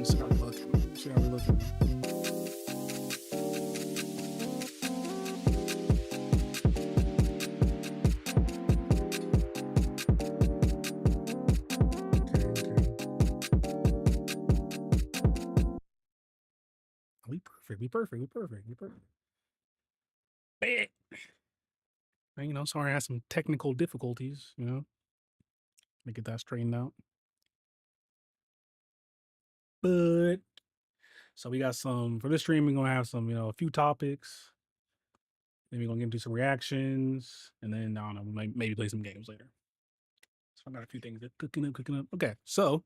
See how we looking. See how we looking. We perfect. We perfect. We perfect. We perfect. Bam. And, you know, sorry I had some technical difficulties, you know. Let me get that straightened out. But so we got some for this stream, we're gonna have some, you know, a few topics. Then we're gonna get into some reactions, and then I don't know, we might maybe play some games later. So I got a few things that cooking up. Okay, so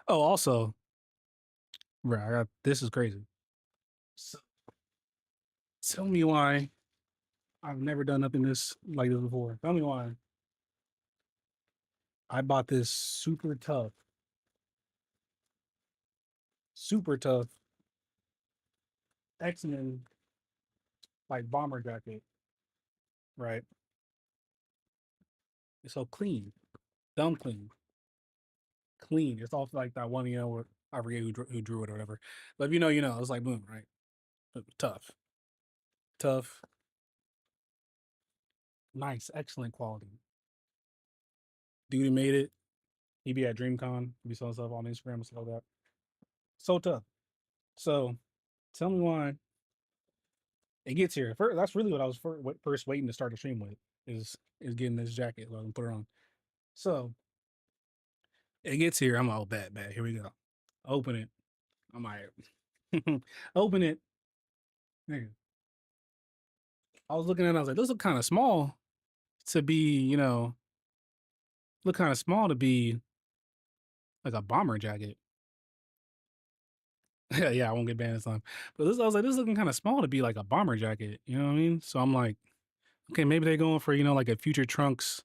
also, right, I got this is crazy. So, tell me why I've never done nothing this like this before. Tell me why I bought this super tough X-Men like bomber jacket, right? It's so clean, dumb clean. It's all like that one, you know, where I forget who drew it or whatever. But if you know, you know. It's like boom, right? Tough, nice, excellent quality. Dude who made it, he be at DreamCon. He be selling stuff on Instagram and stuff like that. So tough. So tell me why it gets here. First, that's really what I was first waiting to start the stream with is getting this jacket and put it on. So it gets here. I'm all bad. Here we go. Open it. I'm like, open it. Nigga. I was looking at it, I was like, this look kind of small to be, you know, look kind of small to be like a bomber jacket. Yeah, I won't get banned this time. But I was like, this is looking kind of small to be like a bomber jacket. You know what I mean? So I'm like, okay, maybe they're going for, you know, like a future Trunks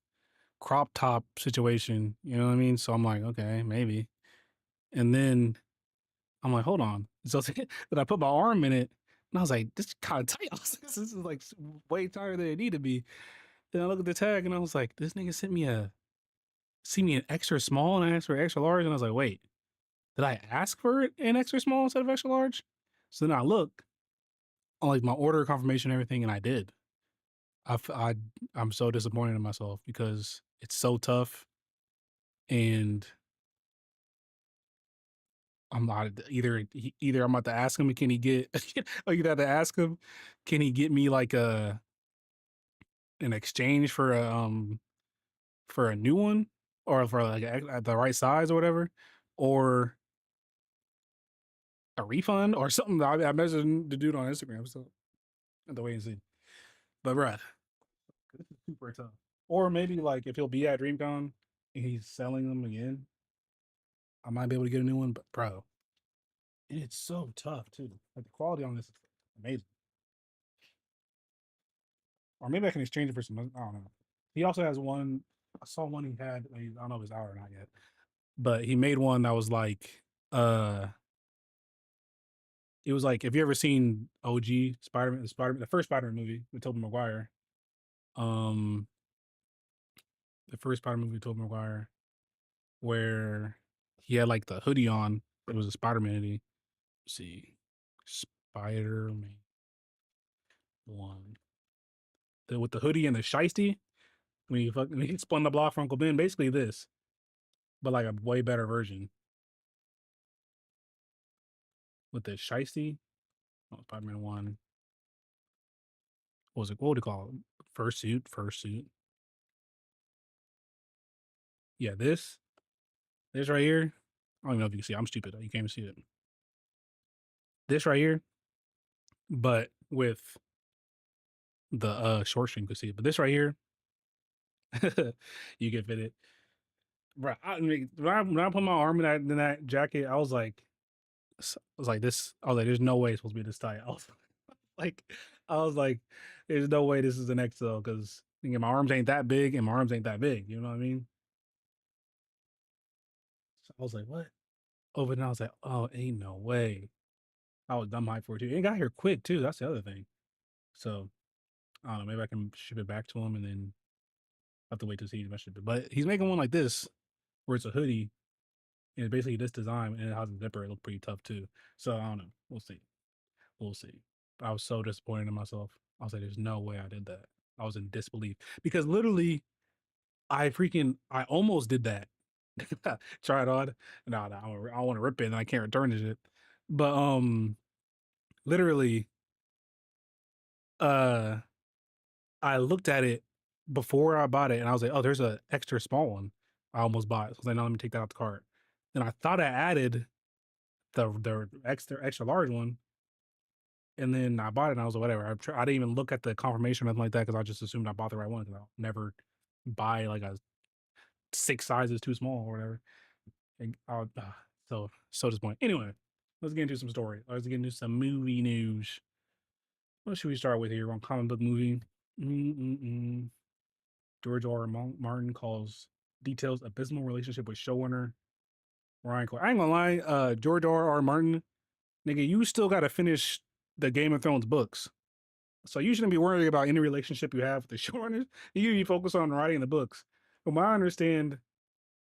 crop top situation. You know what I mean? So I'm like, okay, maybe. And then I'm like, hold on. So then I put my arm in it, and I was like, this is kind of tight. This is like way tighter than it need to be. Then I look at the tag, and I was like, this nigga sent me an extra small, and I asked for extra large, and I was like, wait, did I ask for it an extra small instead of extra large? So then I look on like my order confirmation and everything, and I did. I'm so disappointed in myself because it's so tough, and I'm not either I'm about to ask him, can he get or you have to ask him, can he get me like an exchange for a new one, or for like the right size or whatever, or a refund or something. I messaged the dude on Instagram, so I have to wait and see. But bruh, this is super tough. Or maybe like if he'll be at DreamCon and he's selling them again, I might be able to get a new one. But bro, it's so tough too. Like the quality on this is amazing. Or maybe I can exchange it for some. I don't know. He also has one. I saw one he had. I don't know if it's out or not yet, but he made one that was like, it was like, have you ever seen OG Spider-Man, the first Spider-Man movie with Tobey Maguire? The first Spider-Man movie with Tobey Maguire, where he had like the hoodie on. It was a Spider-Man hoodie. Let's see, Spider-Man 1. With the hoodie and the shiesty, when he spun the block for Uncle Ben, basically this, but like a way better version. with the shiesty. Oh, Spider-Man 1. What was it? What would you call it? Fursuit. Fursuit. Yeah, this right here. I don't even know if you can see it. I'm stupid. You can't even see it. This right here, but with the short stream, you can see it. But this right here, you can fit it. Bro, I mean, when I put my arm in that jacket, I was like this. I was like, there's no way it's supposed to be this tight. Like, I was like, there's no way this is an XL because my arms ain't that big and my arms ain't that big. You know what I mean? So I was like, what? Oh, but then I was like, oh, ain't no way. I was dumb hype for it too. It got here quick too. That's the other thing. So I don't know. Maybe I can ship it back to him and then have to wait to see him ship it. But he's making one like this where it's a hoodie and it's basically this design and it has a zipper. It looked pretty tough too. So I don't know. We'll see. We'll see. I was so disappointed in myself. I was like, there's no way I did that. I was in disbelief because literally I almost did that. Try it on. No, I want to rip it and I can't return it. But literally, uh, I looked at it before I bought it and I was like, oh, there's an extra small one. I almost bought it. So I was like, no, let me take that out the cart. Then I thought I added the extra large one, and then I bought it and I was like, whatever. I didn't even look at the confirmation or nothing like that because I just assumed I bought the right one because I'll never buy like a 6 sizes too small or whatever. And so disappointed. Anyway, let's get into some story. Let's get into some movie news. What should we start with here on comic book movie? Mm-mm-mm. George R. R. Martin calls details abysmal relationship with showrunner Ryan Coogler. I ain't gonna lie, George R. R. Martin, nigga, you still gotta finish the Game of Thrones books. So you shouldn't be worried about any relationship you have with the showrunners. You need to focus on writing the books. From what I understand,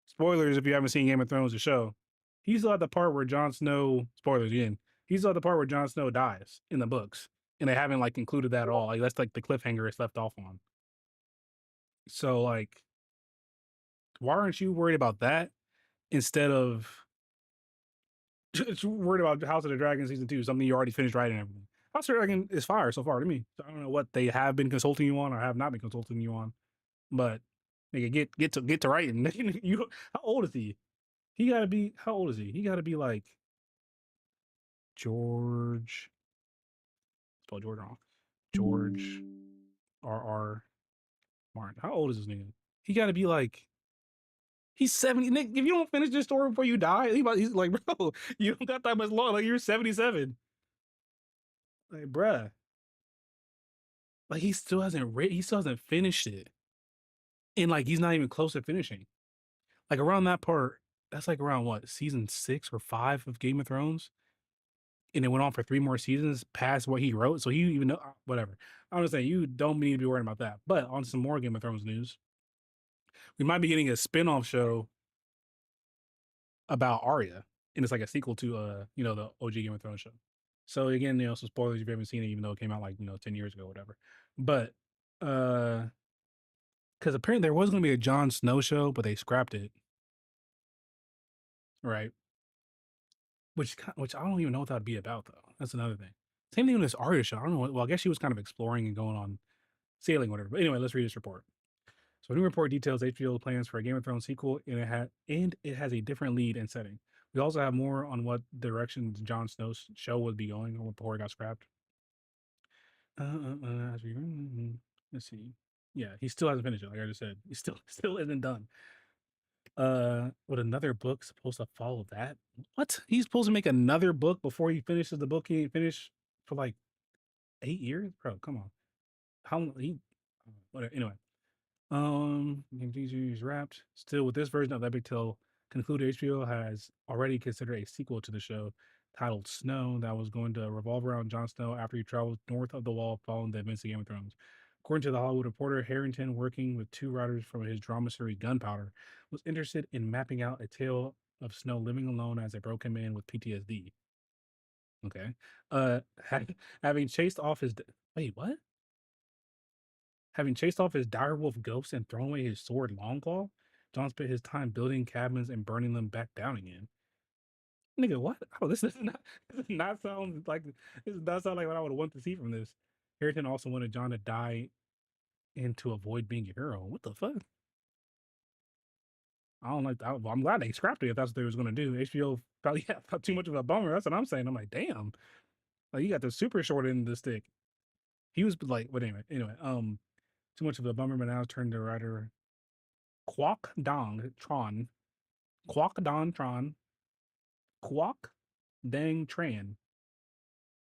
spoilers if you haven't seen Game of Thrones, the show, he's at the part where Jon Snow, spoilers again, he's at the part where Jon Snow dies in the books. And they haven't like included that at all. Like that's like the cliffhanger it's left off on. So like, why aren't you worried about that instead of just worried about House of the Dragon season 2, something you already finished writing and everything? House of the Dragon is fire so far to me. So I don't know what they have been consulting you on or have not been consulting you on, but nigga, get to writing. You how old is he? He gotta be how old is he? He gotta be like George. Spell George wrong. George R. R. Martin. How old is this nigga? He gotta be like he's 70. Nick, if you don't finish this story before you die, he's like, bro, you don't got that much long. Like you're 77. Like, bruh. Like he still hasn't finished it. And like he's not even close to finishing. Like around that part, that's like around what, season 6 or 5 of Game of Thrones? And it went on for 3 more seasons past what he wrote. So he even know whatever. I'm just saying you don't need to be worried about that. But on some more Game of Thrones news, we might be getting a spin-off show about Arya. And it's like a sequel to the OG Game of Thrones show. So again, some spoilers if you haven't seen it, even though it came out like 10 years ago, whatever. But because apparently there was gonna be a Jon Snow show, but they scrapped it. Right. Which I don't even know what that'd be about though. That's another thing. Same thing with this Arya show. I don't know. Well, I guess she was kind of exploring and going on sailing, whatever. But anyway, let's read this report. So a new report details HBO plans for a Game of Thrones sequel, and it has a different lead and setting. We also have more on what direction Jon Snow's show would be going before it got scrapped. Let's see. Yeah, he still hasn't finished it. Like I just said, he still isn't done. Would another book supposed to follow that? What? He's supposed to make another book before he finishes the book he ain't finished for like 8 years, bro. Come on. How he? Whatever. Anyway, is wrapped. Still, with this version of Epic Tale concluded, HBO has already considered a sequel to the show titled Snow that was going to revolve around Jon Snow after he traveled north of the Wall following the events of Game of Thrones. According to the Hollywood Reporter, Harrington, working with 2 writers from his drama series Gunpowder, was interested in mapping out a tale of Snow living alone as a broken man with PTSD. Okay. Uh, having chased off his wait, what? Having chased off his direwolf ghost and thrown away his sword Longclaw, John spent his time building cabins and burning them back down again. Nigga, what? Oh, this does not sound like this does not sound like what I would want to see from this. Harrington also wanted John to die and to avoid being a hero. What the fuck? I don't like that. Well, I'm glad they scrapped it if that's what they was gonna do. HBO probably felt too much of a bummer. That's what I'm saying. I'm like, damn. Like you got the super short end of the stick. He was like, but anyway, too much of a bummer, but now turned to writer Kwok Dong Tron. Kwok Don Tron. Kwok Dang Tran.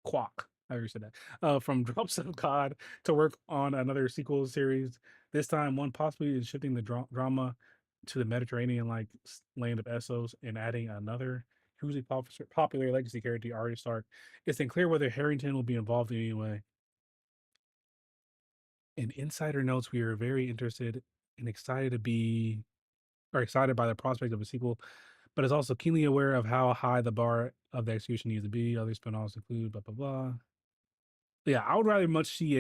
Quack. I already said that. From Drops of God to work on another sequel series. This time, one possibly is shifting the drama to the Mediterranean like land of Essos and adding another hugely popular legacy character, Arya Stark. It's unclear whether Harrington will be involved in any way. In insider notes, we are very interested and excited to be, or excited by the prospect of a sequel, but is also keenly aware of how high the bar of the execution needs to be. Other spin-offs include blah blah blah. Yeah, I would rather much see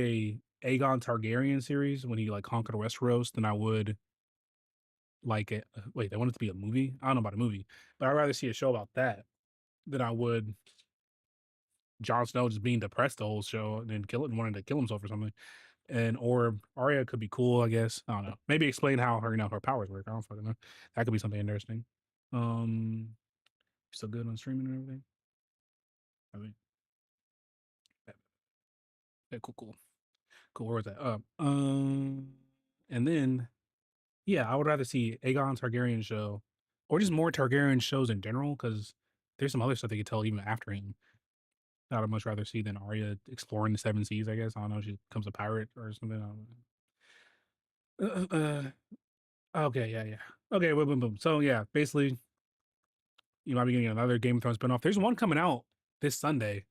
a Aegon Targaryen series when he like conquered Westeros than I would like it. Wait, they want it to be a movie? I don't know about a movie, but I'd rather see a show about that than I would Jon Snow just being depressed the whole show and then kill it and wanting to kill himself or something. And or Arya could be cool, I guess. I don't know. Maybe explain how her powers work. I don't fucking know. That could be something interesting. Um, Still good on streaming and everything. I mean, yeah, cool. Where was that? And then yeah, I would rather see Aegon Targaryen show, or just more Targaryen shows in general, because there's some other stuff they could tell even after him. That I'd much rather see than Arya exploring the seven seas. I guess I don't know. She becomes a pirate or something. I don't know. Okay, yeah. Okay, boom, boom, boom. So yeah, basically, you might be getting another Game of Thrones spinoff. There's one coming out this Sunday.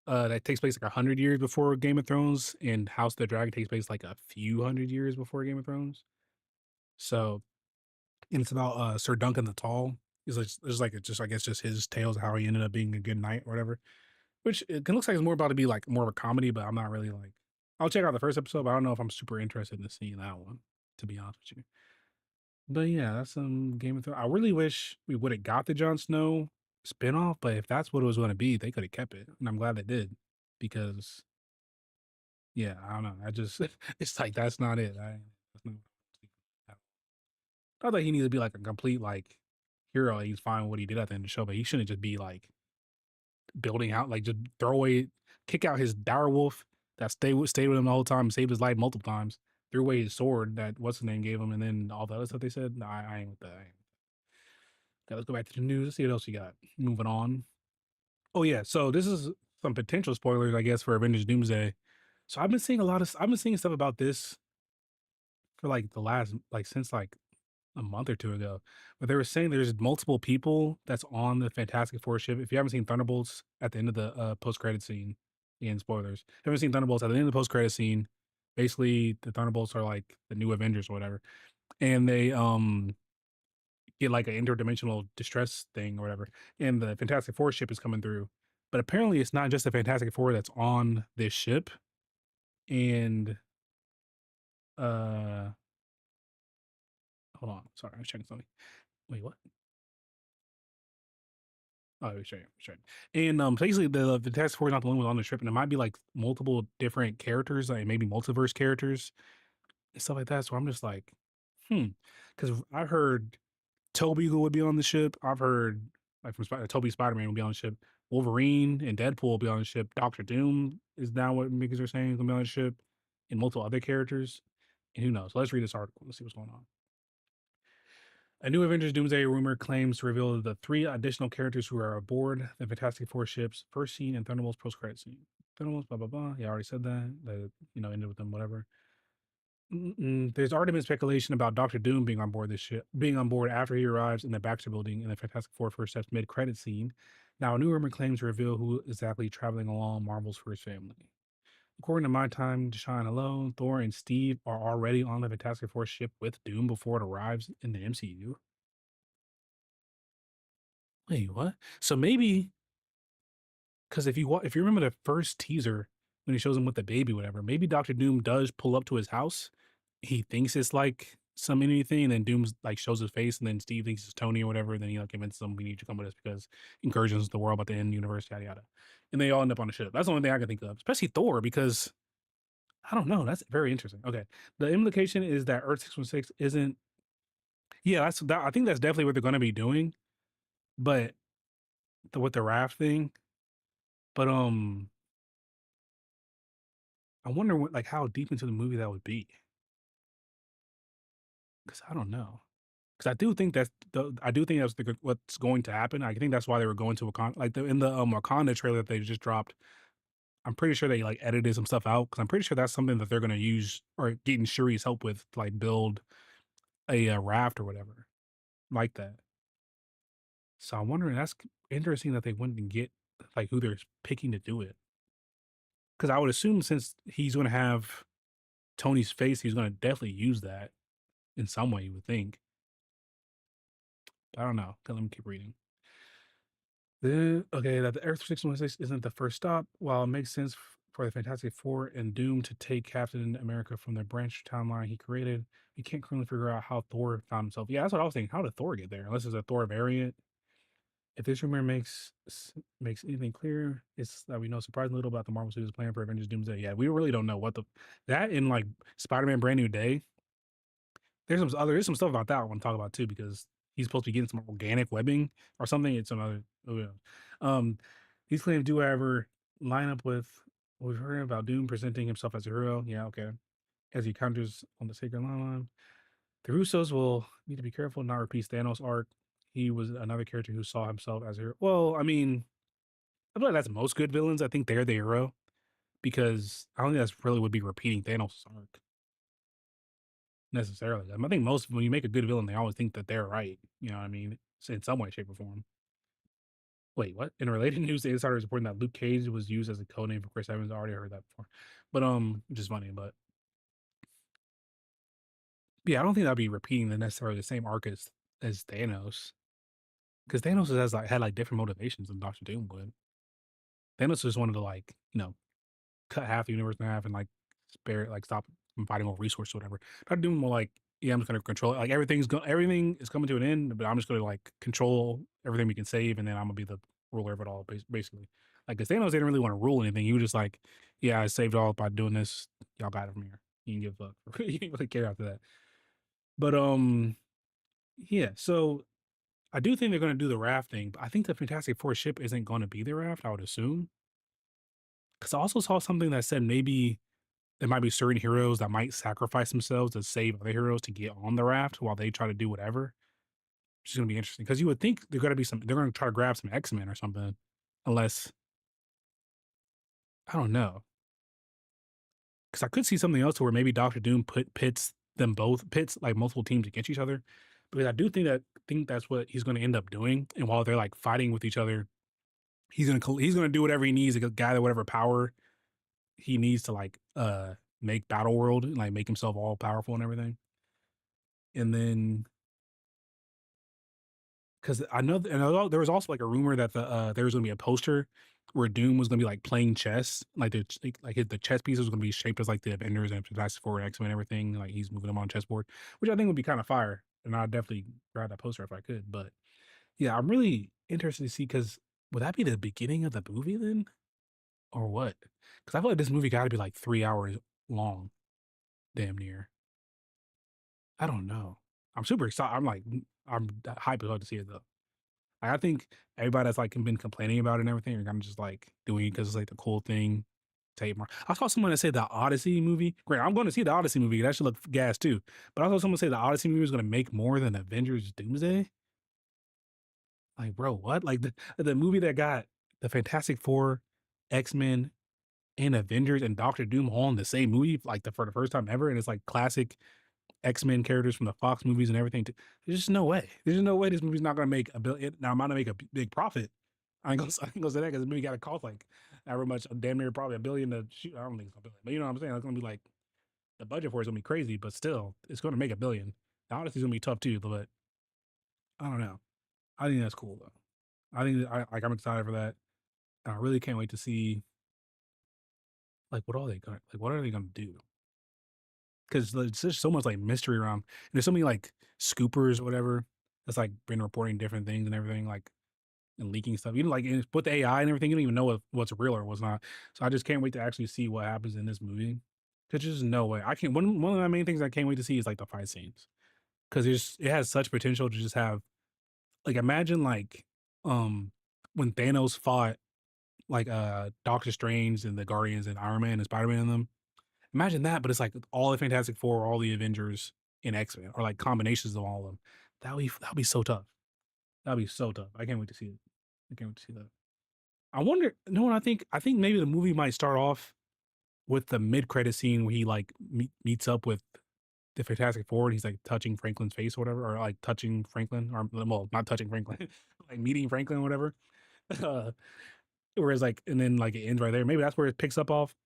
That takes place like 100 years before Game of Thrones, and House of the Dragon takes place like a few hundred years before Game of Thrones. So and it's about Sir Duncan the Tall. He's like there's like just I guess just his tales of how he ended up being a good knight or whatever. Which it looks like it's more about to be like more of a comedy, but I'm not really like. I'll check out the first episode, but I don't know if I'm super interested in seeing that one, to be honest with you. But yeah, that's some Game of Thrones. I really wish we would have got the Jon Snow spinoff, but if that's what it was going to be, they could have kept it, and I'm glad they did because yeah, I don't know. I just it's like that's not it. That's not, not that he needs to be like a complete like hero. He's fine with what he did at the end of the show, but he shouldn't just be like building out like just throw away, kick out his dire wolf that stayed with him the whole time, saved his life multiple times, threw away his sword that what's his name gave him, and then all the other stuff they said. No, I ain't with that. Okay, let's go back to the news. Let's see what else you got. Moving on. Oh yeah, so this is some potential spoilers, I guess, for Avengers Doomsday. So I've been seeing stuff about this for like the last like since like a month or two ago, but they were saying there's multiple people that's on the Fantastic Four ship. If you haven't seen Thunderbolts at the end of the post credit scene, in spoilers, if you haven't seen Thunderbolts at the end of the post credit scene, basically the Thunderbolts are like the new Avengers or whatever, and they get like an interdimensional distress thing or whatever, and the Fantastic Four ship is coming through. But apparently, it's not just the Fantastic Four that's on this ship, and uh, hold on, sorry, I was checking something. Wait, what? Oh, sure. And basically, the task force is not the only one on the trip, and it might be like multiple different characters, like maybe multiverse characters and stuff like that. So I'm just like, because I heard Toby who would be on the ship. I've heard like from Toby Spider Man will be on the ship. Wolverine and Deadpool will be on the ship. Doctor Doom is now what makers are saying is gonna be on the ship, and multiple other characters. And who knows? Let's read this article. Let's see what's going on. A new Avengers Doomsday rumor claims to reveal the three additional characters who are aboard the Fantastic Four ship's first scene in Thunderbolts post-credit scene. Thunderbolts, blah blah blah. Yeah, I already said that. That ended with them, whatever. There's already been speculation about Doctor Doom being on board this ship, being on board after he arrives in the Baxter Building in the Fantastic Four first steps mid-credit scene. Now, a new rumor claims to reveal who exactly traveling along Marvel's first family. According to My Time to Shine Alone, Thor and Steve are already on the Fantastic Four ship with Doom before it arrives in the MCU. Wait, what? So maybe because if you remember the first teaser when he shows him with the baby, whatever, maybe Doctor Doom does pull up to his house. He thinks it's like some enemy thing, and then Doom's like shows his face, and then Steve thinks it's Tony or whatever. And then he like convinces them we need to come with us because incursions the world about the end universe, yada yada. And they all end up on the ship. That's the only thing I can think of, especially Thor, because I don't know. That's very interesting. Okay, the implication is that Earth 616 isn't. Yeah, that's that. I think that's definitely what they're going to be doing, but with the raft thing. But I wonder what like how deep into the movie that would be, because I don't know. Because I do think that's what's going to happen. I think that's why they were going to Wakanda. Like in the Wakanda trailer that they just dropped, I'm pretty sure they like edited some stuff out because I'm pretty sure that's something that they're going to use or getting Shuri's help with to like build a raft or whatever like that. So I'm wondering that's interesting that they wouldn't get like who they're picking to do it. Because I would assume since he's going to have Tony's face, he's going to definitely use that in some way. You would think. I don't know. Okay, let me keep reading. Okay, that the Earth 616 isn't the first stop. While it makes sense for the Fantastic Four and Doom to take Captain America from the branch timeline he created, we can't currently figure out how Thor found himself. Yeah, that's what I was thinking. How did Thor get there? Unless it's a Thor variant. If this rumor makes anything clear, it's that we know surprisingly little about the Marvel Studios plan for Avengers Doomsday. Yeah, we really don't know what the that in like Spider-Man Brand New Day. There's some stuff about that I want to talk about too because he's supposed to be getting some organic webbing or something. It's another. Oh yeah. Um, these claims do however line up with what we've heard about Doom presenting himself as a hero. Yeah, okay. As he counters on the sacred line, the Russos will need to be careful not repeat Thanos' arc. He was another character who saw himself as a hero. Well, I mean, I feel like that's most good villains. I think they're the hero because I don't think that's really would be repeating Thanos' arc necessarily. I think most when you make a good villain, they always think that they're right. You know what I mean? In some way, shape, or form. Wait, what? In related news, the insider is reporting that Luke Cage was used as a code name for Chris Evans. I already heard that before, but which is funny. But yeah, I don't think that'd be repeating the necessarily the same arc as Thanos, because Thanos has like had like different motivations than Doctor Doom would. Thanos just wanted to like cut half the universe in half and like spare like stop from fighting over resources or whatever. Doctor Doom more like yeah, I'm just gonna control it. Like everything is coming to an end, but I'm just gonna like control everything we can save, and then I'm gonna be the ruler of it all, basically. Like, 'cause Thanos didn't really want to rule anything. He was just like, yeah, I saved all by doing this. Y'all got it from here. You can give a fuck. You didn't really care after that. But yeah. So I do think they're gonna do the raft thing, but I think the Fantastic Four ship isn't gonna be the raft. I would assume because I also saw something that said maybe there might be certain heroes that might sacrifice themselves to save other heroes to get on the raft while they try to do whatever, which is gonna be interesting. Because you would think they're gonna try to grab some X-Men or something, unless I don't know. Because I could see something else where maybe Doctor Doom pits like multiple teams against each other. Because I do think that's what he's gonna end up doing. And while they're like fighting with each other, he's gonna do whatever he needs to gather whatever power he needs to like make Battle World and like make himself all powerful and everything. And then because there was also like a rumor that there was gonna be a poster where Doom was gonna be like playing chess, like the chess pieces was gonna be shaped as like the Avengers and Fantastic Four and X-Men and everything. Like he's moving them on chessboard, which I think would be kind of fire. And I'd definitely grab that poster if I could. But yeah, I'm really interested to see because would that be the beginning of the movie then? Or what? Because I feel like this movie gotta be like 3 hours long, damn near. I don't know. I'm super excited. I'm hyped to see it though. I think everybody that's like been complaining about it and everything are kind of just like doing it because it's like the cool thing. Take more. I saw someone that said the Odyssey movie. Great, I'm going to see the Odyssey movie. That should look gas too. But I saw someone say the Odyssey movie was going to make more than Avengers Doomsday. Like, bro, what? Like the movie that got the Fantastic Four, X Men, and Avengers and Doctor Doom all in the same movie, like for the first time ever, and it's like classic X-Men characters from the Fox movies and everything. There's just no way. There's just no way this movie's not gonna make a billion. Now I'm not gonna make a big profit. I ain't gonna say that because the movie got to cost like however much, damn near probably a billion to shoot. I don't think it's a billion, but you know what I'm saying. It's gonna be like the budget for it's gonna be crazy, but still, it's gonna make a billion. The Odyssey's gonna be tough too, but I don't know. I think that's cool though. I think I'm excited for that. And I really can't wait to see like what are they gonna do? because there's just so much like mystery around. And there's so many like scoopers or whatever that's like been reporting different things and everything, like and leaking stuff. Even like with the AI and everything, you don't even know what's real or what's not. So I just can't wait to actually see what happens in this movie. Cause there's just no way I can't. One of my main things I can't wait to see is like the fight scenes because it has such potential to just have like imagine like um when Thanos fought like Doctor Strange and the Guardians and Iron Man and Spider Man and them. Imagine that, but it's like all the Fantastic Four, all the Avengers in X Men, or like combinations of all of them. That'd be so tough. That'd be so tough. I can't wait to see it. I can't wait to see that. I wonder. No, one. I think maybe the movie might start off with the mid credit scene where he like meets up with the Fantastic Four and he's like touching Franklin's face or whatever, or like touching Franklin, or well, not touching Franklin, like meeting Franklin or whatever. Uh, Whereas like, and then like it ends right there. Maybe that's where it picks up off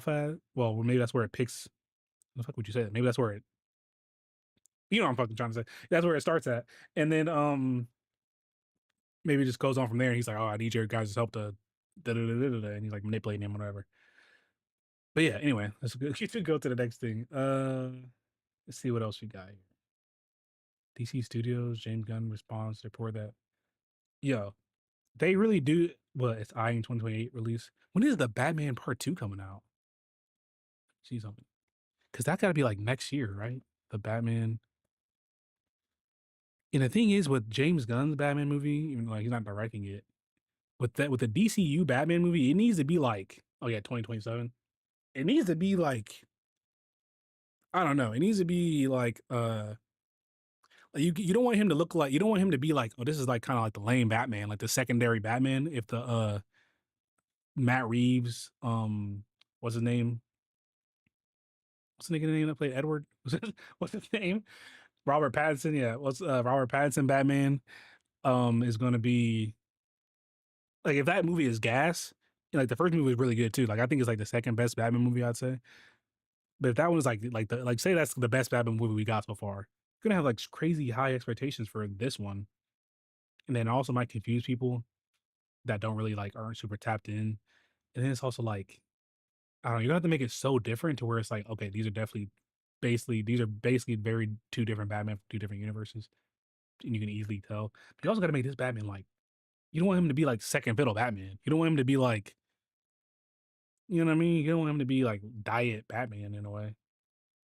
at. Well, maybe that's where it picks. The fuck would you say that? Maybe that's where it. You know what I'm fucking trying to say. That's where it starts at, and then maybe it just goes on from there. And he's like, "Oh, I need your guys' help to da da da da da," and he's like manipulating him, whatever. But yeah, anyway, let's go, you should go to the next thing. Let's see what else we got here. DC Studios, James Gunn responds to report that yo, they really do. Well, it's eyeing 2028 release. When is the Batman Part Two coming out? See something because that got to be like next year, right? The Batman. And the thing is, with James Gunn's Batman movie, even though like, he's not directing it, with the DCU Batman movie, it needs to be like, oh yeah, 2027. It needs to be like, I don't know. It needs to be like you don't want him to look like, you don't want him to be like, oh, this is like kind of like the lame Batman, like the secondary Batman. If the Matt Reeves, what's his name? What's the name that played Edward? What's his name? Robert Pattinson. Yeah, what's Robert Pattinson Batman? Is going to be like if that movie is gas. Like the first movie was really good too. Like I think it's like the second best Batman movie I'd say. But if that one was like the like say that's the best Batman movie we got so far, you're gonna have like crazy high expectations for this one, and then also might confuse people that don't really like aren't super tapped in. And then it's also like I don't know, you're gonna have to make it so different to where it's like okay, these are basically very two different Batman from two different universes, and you can easily tell. But you also got to make this Batman like you don't want him to be like second fiddle Batman. You don't want him to be like you know what I mean. You don't want him to be like diet Batman in a way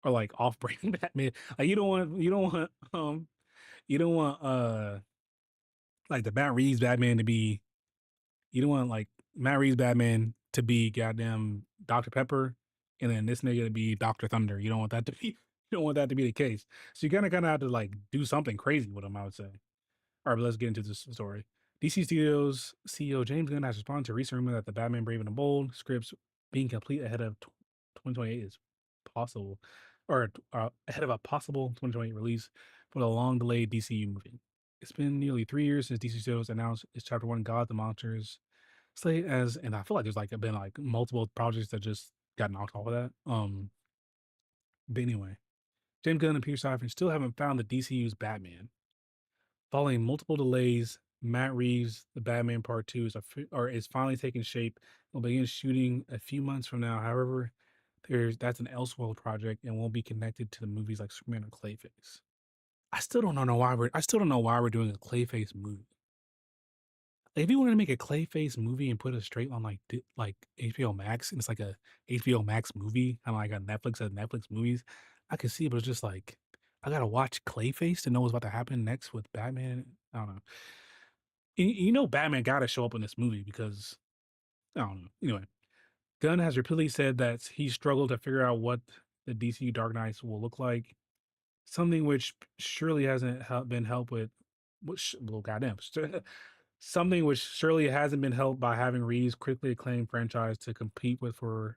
or like off-brand Batman. Like you don't want like the Matt Reeves Batman to be you don't want like Matt Reeves Batman to be goddamn Dr. Pepper and then this nigga to be Dr. Thunder. You don't want that to be you don't want that to be the case. So you kinda have to like do something crazy with him, I would say. All right, but let's get into this story. DC Studios CEO James Gunn has responded to a recent rumor that the Batman Brave and the Bold scripts being complete ahead of 2028 is possible, or ahead of a possible 2028 release for the long delayed DCU movie. It's been nearly 3 years since DC Studios announced its Chapter One God the Monsters slate as, and I feel like there's like been like multiple projects that just got knocked off of that. But anyway, James Gunn and Peter Safran still haven't found the DCU's Batman. Following multiple delays, Matt Reeves' The Batman Part 2 is finally taking shape. Will begin shooting a few months from now. However, that's an Elseworld project and won't be connected to the movies like Superman or Clayface. I still don't know why we're doing a Clayface movie. Like, if you wanted to make a Clayface movie and put it straight on like HBO Max, and it's like a HBO Max movie, kind of like a Netflix movies, I could see, but it's just like I gotta watch Clayface to know what's about to happen next with Batman. I don't know. You know, Batman got to show up in this movie because I don't know. Anyway, Gunn has repeatedly said that he struggled to figure out what the DC Dark Knights will look like, something which surely hasn't been helped with. Which, well, goddamn, something which surely hasn't been helped by having Reeves' critically acclaimed franchise to compete with. For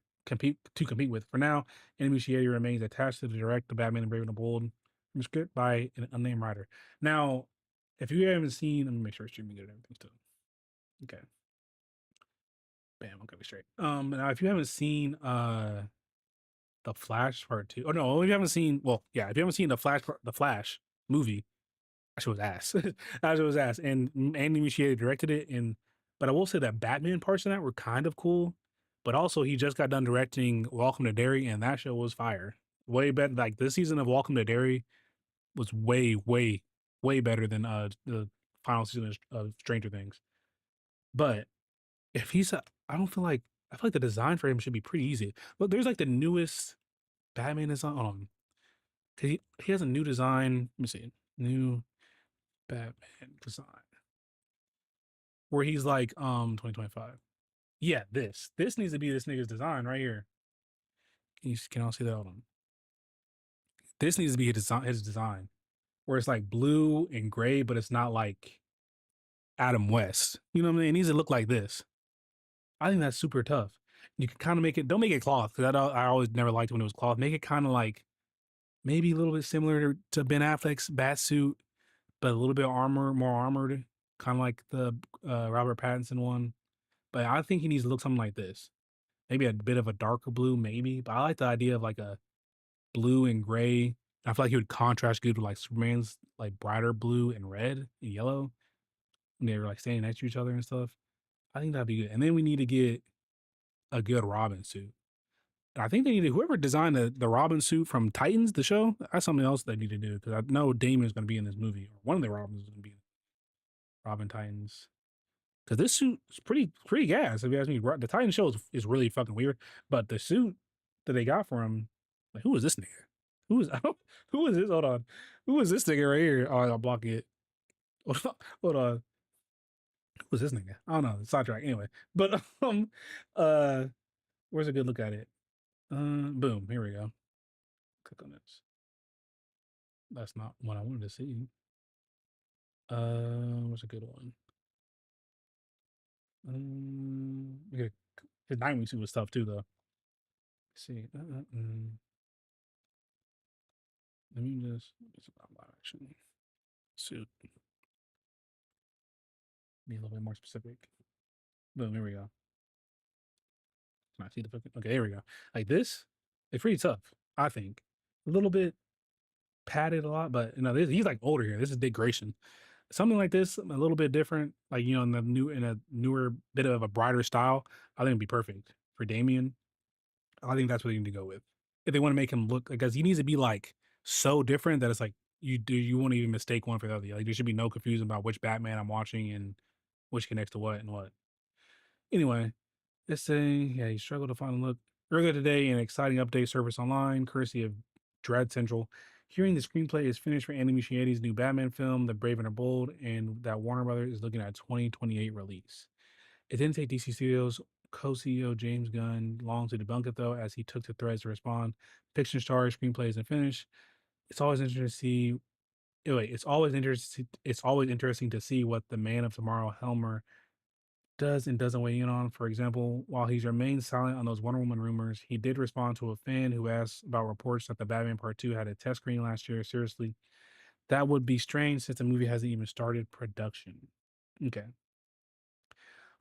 now, Enemy Muschietti remains attached to the direct The Batman and Brave and the Bold from script by an unnamed writer. Now, if you haven't seen, let me make sure streaming good and everything still. Okay. Bam, okay, we straight. Now if you haven't seen the Flash part two, oh no, if you haven't seen, well, yeah, if you haven't seen the Flash movie, that shit was ass. That shit was ass. And Andy Muschietti directed it, and but I will say that Batman parts in that were kind of cool. But also, he just got done directing Welcome to Derry, and that show was fire. Way better. Like this season of Welcome to Derry was way better than the final season of Stranger Things. But if he's a, I don't feel like I feel like the design for him should be pretty easy. But there's like the newest Batman design. Hold on, 'cause he has a new design. Let me see, new Batman design where he's like 2025. Yeah, this needs to be this nigga's design right here. Can all see that? Hold on. This needs to be his design where it's like blue and gray, but it's not like Adam West. You know what I mean? It needs to look like this. I think that's super tough. You can kind of make it. Don't make it cloth because I always never liked it when it was cloth. Make it kind of like maybe a little bit similar to Ben Affleck's bat suit, but a little bit more armored, kind of like the Robert Pattinson one. But I think he needs to look something like this. Maybe a bit of a darker blue, maybe. But I like the idea of like a blue and gray. I feel like he would contrast good with like Superman's like brighter blue and red and yellow. And they were like standing next to each other and stuff. I think that'd be good. And then we need to get a good Robin suit. I think they need to whoever designed the Robin suit from Titans, the show. That's something else they need to do because I know Damon is going to be in this movie, or one of the Robins is going to be in Robin Titans. Because this suit is pretty gas. If you ask me, the Titan show is really fucking weird, but the suit that they got for him, like who is this nigga? Who is who is this? Hold on, who is this nigga right here? Oh, I'll block it. Hold on. Who is this nigga? I don't know. Sidetrack anyway. But uh, where's a good look at it? Boom. Here we go. Click on this. That's not what I wanted to see. What's a good one? Okay, his 9 week suit was tough too, though. Let's see, let me just it's about live action suit. Be a little bit more specific. Boom, here we go. Can I see the fucking? Okay, here we go. Like this, it's pretty tough. I think a little bit padded a lot, but he's like older here. This is Dick Grayson. Something like this, a little bit different, like in a newer bit of a brighter style. I think it'd be perfect for Damien. I think that's what they need to go with. If they want to make him look, because he needs to be like so different that it's like you won't even mistake one for the other. Like there should be no confusion about which Batman I'm watching and which connects to what and what. Anyway, this thing, yeah, he struggled to find a look. Earlier today, an exciting update surfaced online, courtesy of Dread Central. Hearing the screenplay is finished for Andy Muschietti's new Batman film, The Brave and the Bold, and that Warner Brothers is looking at a 2028 release. It didn't take DC Studios co-CEO James Gunn long to debunk it, though, as he took to threads to respond. Fiction stars, screenplay isn't finished. It's always interesting to see. Wait, it's always interesting. It's always interesting to see what the Man of Tomorrow Helmer does and doesn't weigh in on. For example, while he's remained silent on those Wonder Woman rumors, he did respond to a fan who asked about reports that the Batman Part 2 had a test screening last year. Seriously, that would be strange since the movie hasn't even started production. Okay.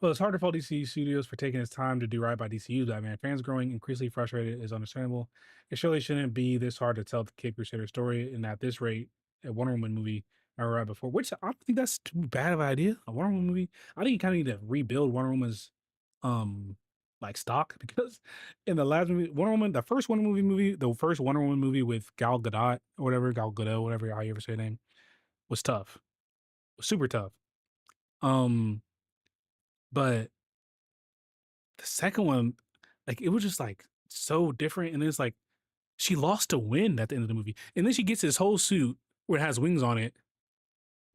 Well, it's hard to fault DC Studios for taking its time to do right by DCU Batman. Fans growing increasingly frustrated is understandable. It surely shouldn't be this hard to tell the Kid Crusader story, and at this rate, a Wonder Woman movie I read before, which I don't think that's too bad of an idea. A Wonder Woman movie, I think you kind of need to rebuild Wonder Woman's um like stock because in the last movie, Wonder Woman, the first the first Wonder Woman movie with Gal Gadot or whatever, Gal Gadot, whatever how you ever say her name, was tough, was super tough. Um, but the second one, like it was just like so different, and it's like she lost to Wind at the end of the movie, and then she gets this whole suit where it has wings on it,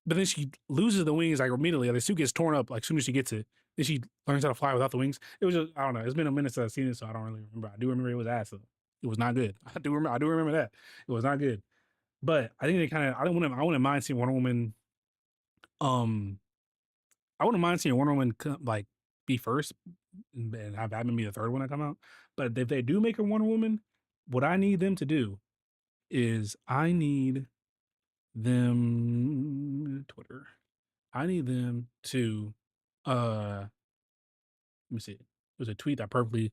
but then she loses the wings like immediately. Like, the suit gets torn up like soon as she gets it. Then she learns how to fly without the wings. It was just I don't know. It's been a minute since I've seen it, so I don't really remember. I do remember it was ass though. It was not good. I do remember that it was not good. But I think they kind of I wouldn't mind seeing Wonder Woman. Um, I wouldn't mind seeing Wonder Woman like be first and have Batman be the third one to come out. But if they do make a Wonder Woman, what I need them to do is I need them Twitter. I need them to let me see. It was a tweet that perfectly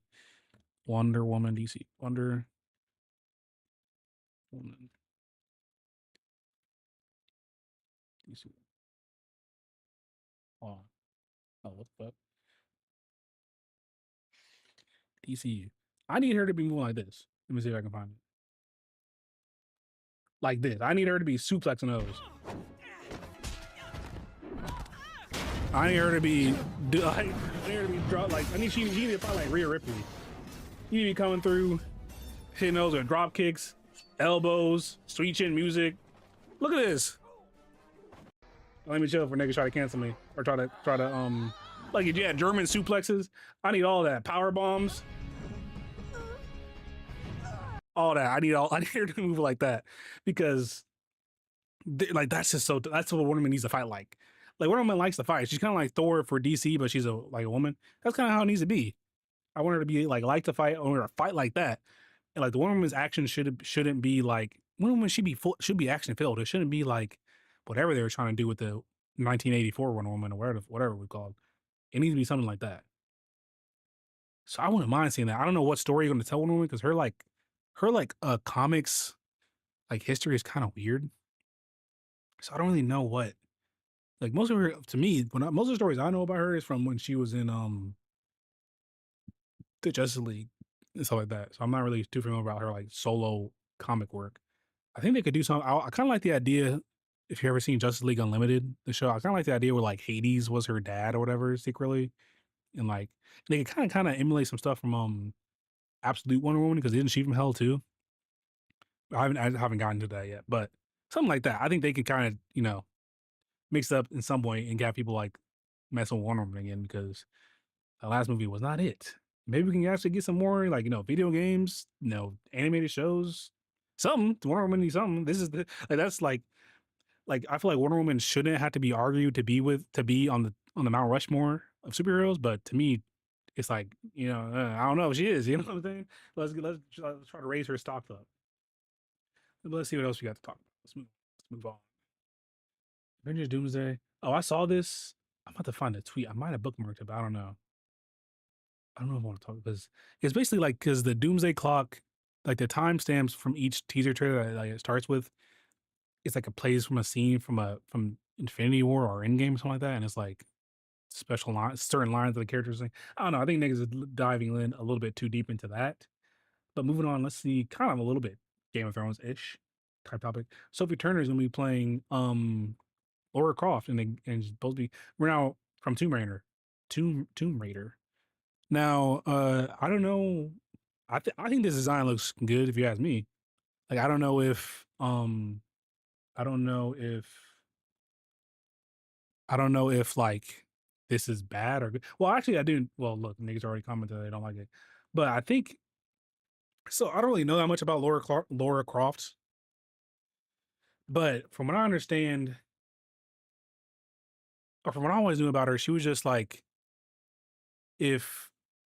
Wonder Woman DC. Wonder Woman DC. Oh, oh what the fuck? DCU. I need her to be more like this. Let me see if I can find it. like this. I need her to be suplexing those. I need her to be I need her to be drop like I need she need to fight like Rhea Ripley. You need to be coming through, hitting those with drop kicks, elbows, sweet chin music. Look at this. Let me chill for niggas try to cancel me or try to like yeah, German suplexes. I need all that. Power bombs. All that. I need her to move like that because like that's just so that's what a woman needs to fight like. Like Wonder Woman likes to fight. She's kind of like Thor for DC, but she's a like a woman. That's kind of how it needs to be. I want her to be like to fight. I want her to fight like that. And like the Wonder Woman's action shouldn't be like Wonder Woman should be action filled. It shouldn't be like whatever they were trying to do with the 1984 Wonder Woman or whatever we called. It needs to be something like that. So I wouldn't mind seeing that. I don't know what story you're going to tell Wonder Woman because her comics like history is kind of weird. So I don't really know what like most of her to me most of the stories I know about her is from when she was in the Justice League and stuff like that. So I'm not really too familiar about her like solo comic work. I think they could do something. I kind of like the idea. If you ever seen Justice League Unlimited, the show, I kind of like the idea where like Hades was her dad or whatever secretly, and like they could kind of emulate some stuff from Absolute Wonder Woman because isn't she from Hell too? I haven't gotten to that yet, but something like that. I think they could kind of mix up in some way and get people like messing with Wonder Woman again because the last movie was not it. Maybe we can actually get some more like video games, animated shows, something. Wonder Woman needs something. This is like that's like I feel like Wonder Woman shouldn't have to be argued to be on the Mount Rushmore of superheroes, but to me, it's like I don't know if she is. You know what I'm saying? Let's try to raise her stock up. Let's see what else we got to talk about. Let's move on. Avengers Doomsday. Oh, I saw this. I'm about to find a tweet. I might have bookmarked it, but I don't know. I don't know if I want to talk because it's basically like because the Doomsday Clock, like the timestamps from each teaser trailer that like, it starts with, it's like a plays from a scene from Infinity War or Endgame or something like that, and it's like special lines, certain lines that the characters say. I don't know. I think niggas is diving in a little bit too deep into that. But moving on, let's see, kind of a little bit Game of Thrones ish type topic. Sophie Turner is gonna be playing Laura Croft, and supposed to be we're now from Tomb Raider. Now, I don't know. I think this design looks good if you ask me. Like I don't know if I don't know if like this is bad or good. Well, actually I do. Well, look, niggas already commented they don't like it. But I think so I don't really know that much about Laura Croft, but from what I understand or from what I always knew about her, she was just like if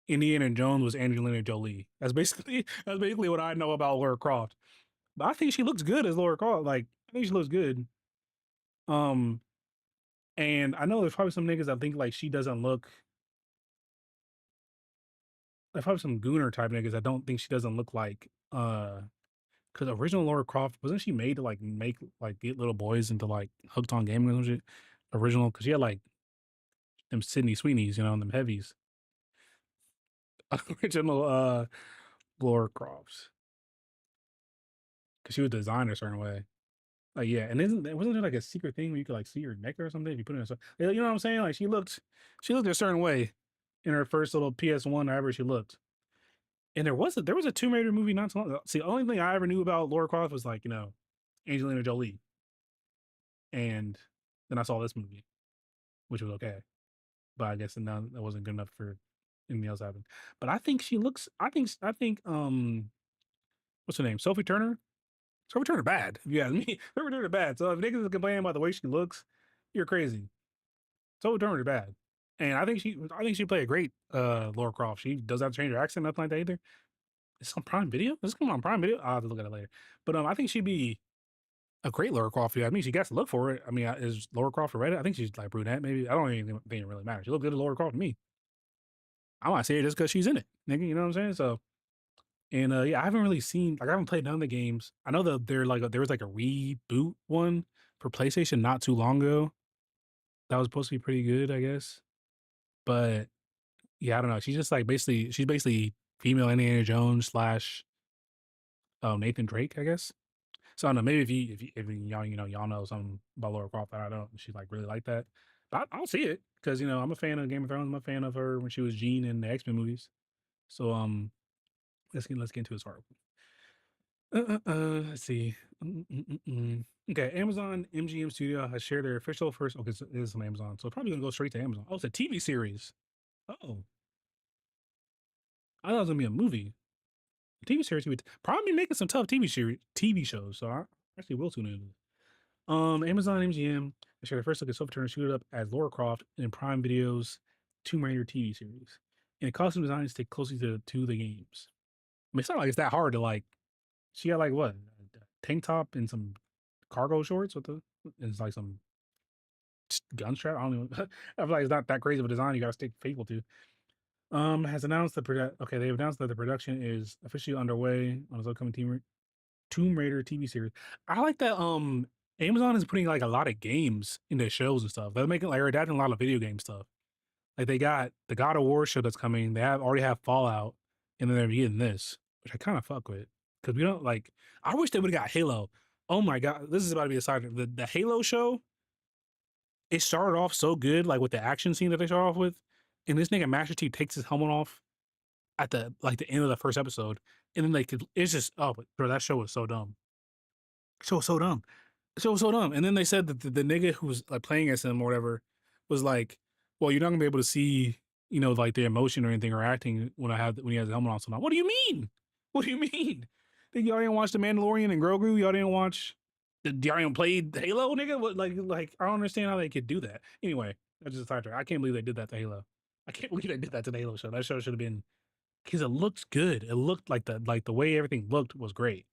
Indiana Jones was Angelina Jolie. That's basically what I know about Laura Croft. But I think she looks good as Laura Croft. Like I think she looks good. Um, and I know there's probably some niggas that think like she doesn't look. There's probably some gooner type niggas that don't think she doesn't look like because original Laura Croft wasn't she made to like make like get little boys into like hooked on gaming or some shit. Original because she had like them Sydney Sweeneys, them heavies. Original Laura Crofts because she was designed a certain way. Like yeah, and wasn't there like a secret thing where you could like see her neck or something if you put it in you know what I'm saying? Like she looked a certain way in her first little PS1 however she looked. And there was a Tomb Raider movie not too long ago. See, the only thing I ever knew about Laura Croft was like, Angelina Jolie. And then I saw this movie, which was okay. But I guess that wasn't good enough for anything else happened. But I think she looks I think what's her name? Sophie Turner? Sophie Turner bad. If you ask me. Sophie Turner bad. So if niggas is complaining about the way she looks, you're crazy. Sophie Turner bad. And I think she played a great Laura Croft. She does not change her accent, nothing like that either. It's on Prime Video? This come on Prime Video? I'll have to look at it later. But I think she'd be a great Laura Croft. I mean, she got to look for it. I mean, is Laura Croft a Reddit? I think she's like brunette, maybe. I don't even think it really matters. She look good as Laura Croft to me. I might say it just because she's in it, nigga. You know what I'm saying? So, and yeah, I haven't really seen like I haven't played none of the games. I know that there was like a reboot one for PlayStation not too long ago. That was supposed to be pretty good, I guess. But yeah, I don't know. She's basically female Indiana Jones slash Nathan Drake, I guess. So I don't know. Maybe if y'all y'all know something about Laura Croft that I don't, she like really like that. But I'll see it because I'm a fan of Game of Thrones. I'm a fan of her when she was Jean in the X-Men movies. So let's get into this article. Let's see. Okay, Amazon MGM Studio has shared their official first. Okay, so it is on Amazon, so it's probably gonna go straight to Amazon. Oh, it's a TV series. Oh, I thought it was gonna be a movie. A TV series would probably making some tough TV shows. So I actually will tune in. Amazon MGM has shared their first look at Sophie Turner suited up as Laura Croft in Prime Video's Tomb Raider TV series, and the costume design stick closely to the games. I mean, it's not like it's that hard to like. She had like what a tank top and some cargo shorts with the it's like some gun strap. I don't even. I feel like it's not that crazy of a design. You got to stay faithful to. Has announced okay. They've announced that the production is officially underway on his upcoming Tomb Raider TV series. I like that. Amazon is putting like a lot of games into shows and stuff. They're making like they're adapting a lot of video game stuff. Like they got the God of War show that's coming. They already have Fallout, and then they're getting this, which I kind of fuck with because we don't like. I wish they would have got Halo. Oh my god, this is about to be a side. The Halo show. It started off so good, like with the action scene that they start off with, and this nigga Master Chief takes his helmet off at the end of the first episode, and then like it's just but bro, that show was so dumb. Show was so dumb. Show was so dumb. And then they said that the nigga who was like playing as him or whatever was like, well, you're not gonna be able to see, like the emotion or anything or acting when he has the helmet on. So now, what do you mean? What do you mean? Think y'all didn't watch The Mandalorian and Grogu? Y'all didn't watch y'all didn't play Halo, nigga? What like I don't understand how they could do that. Anyway, that's just a sidetrack. I can't believe they did that to Halo. I can't believe they did that to the Halo show. That show should have been because it looked good. It looked like the way everything looked was great.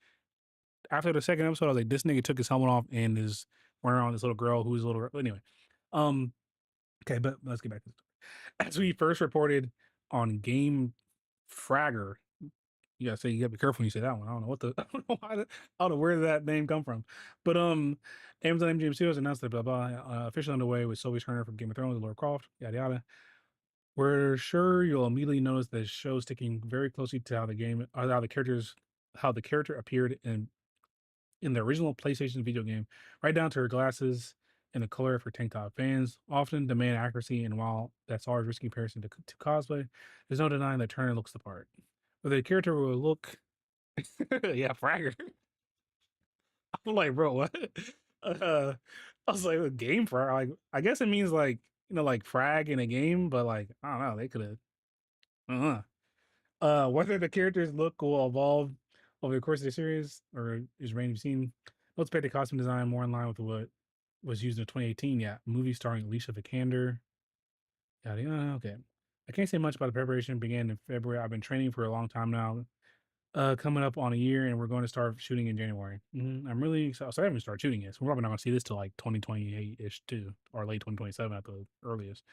After the second episode, I was like, this nigga took his helmet off and is wearing on this little girl who's a little. Anyway, um, okay, but let's get back to the story. As we first reported on Game Fragger, you gotta be careful when you say that one. I don't know what the I don't know I don't know where did that name come from, but Amazon MGM Studios announced that blah blah officially underway with Sophie Turner from Game of Thrones, Laura Croft, yada yada. We're sure you'll immediately notice the show sticking very closely to how the character appeared in the original PlayStation video game, right down to her glasses and the color of her tank top. Fans often demand accuracy, and while that's always risky comparison to cosplay, there's no denying that Turner looks the part. But the character will look, yeah, Fragger. I'm like, bro, what? Uh, I was like, a game frag. Like, I guess it means like like frag in a game, but like I don't know, they could have. Whether the character's look will evolve over the course of the series or is remain to be seen. Let's expect the costume design more in line with what was used in 2018. Yeah, movie starring Alicia Vikander. Yada yada. Okay, I can't say much about the preparation. Began in February. I've been training for a long time now. Coming up on a year, and we're going to start shooting in January. I'm really excited. So I haven't started shooting yet, so we're probably not going to see this till like 2028 ish too, or late 2027 at the earliest.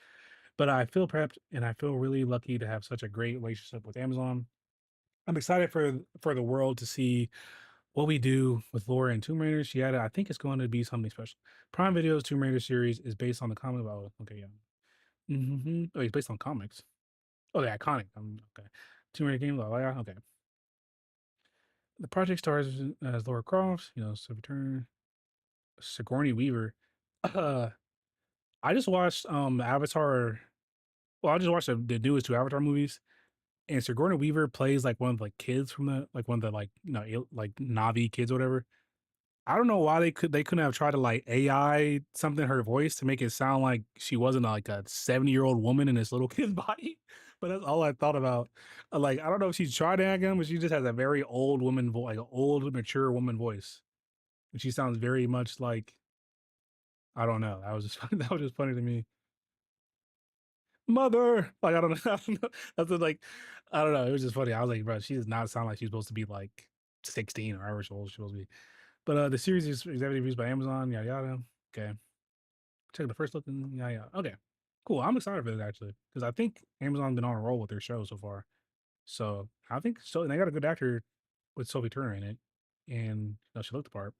But I feel prepped, and I feel really lucky to have such a great relationship with Amazon. I'm excited for the world to see what we do with Laura and Tomb Raider. She had, I think it's going to be something special. Prime Video's Tomb Raider series is based on the comic. Oh, okay, yeah. Oh, it's based on comics. Oh, the iconic. Okay. Tomb Raider game. Oh, yeah. Okay. The project stars as Laura Croft. Sophie Turner, Sigourney Weaver. Uh, I just watched Avatar. Well, I just watched the newest two Avatar movies, and Sigourney Weaver plays like one of the kids from the like one of the like like Navi kids or whatever. I don't know why they couldn't have tried to like AI something her voice to make it sound like she wasn't like a 70-year-old woman in this little kid's body. But that's all I thought about. Like I don't know if she's tried to act him, but she just has a very old woman voice, like an old mature woman voice. And she sounds very much like I don't know. That was just that was just funny to me. Mother, like I don't know, I don't know. That's like I don't know. It was just funny. I was like, bro, she does not sound like she's supposed to be like 16 or however old she's supposed to be. But the series is executive produced by Amazon. Yada yada. Okay, check the first look and yada yada. Okay, cool. I'm excited for this actually because I think Amazon's been on a roll with their show so far. So I think so. And they got a good actor with Sophie Turner in it, and she looked the part.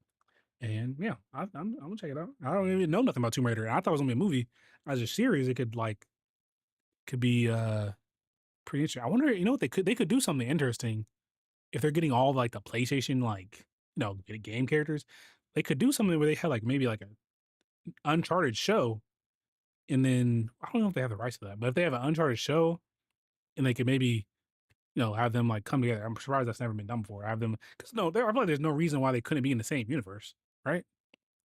And yeah, I'm gonna check it out. I don't even know nothing about Tomb Raider. I thought it was gonna be a movie. As a series, it could be pretty interesting. I wonder, what they could do something interesting if they're getting all like the PlayStation like game characters. They could do something where they had like maybe like an Uncharted show, and then I don't know if they have the rights to that, but if they have an Uncharted show, and they could maybe have them like come together. I'm surprised that's never been done before. Have them because I feel like there's no reason why they couldn't be in the same universe, right?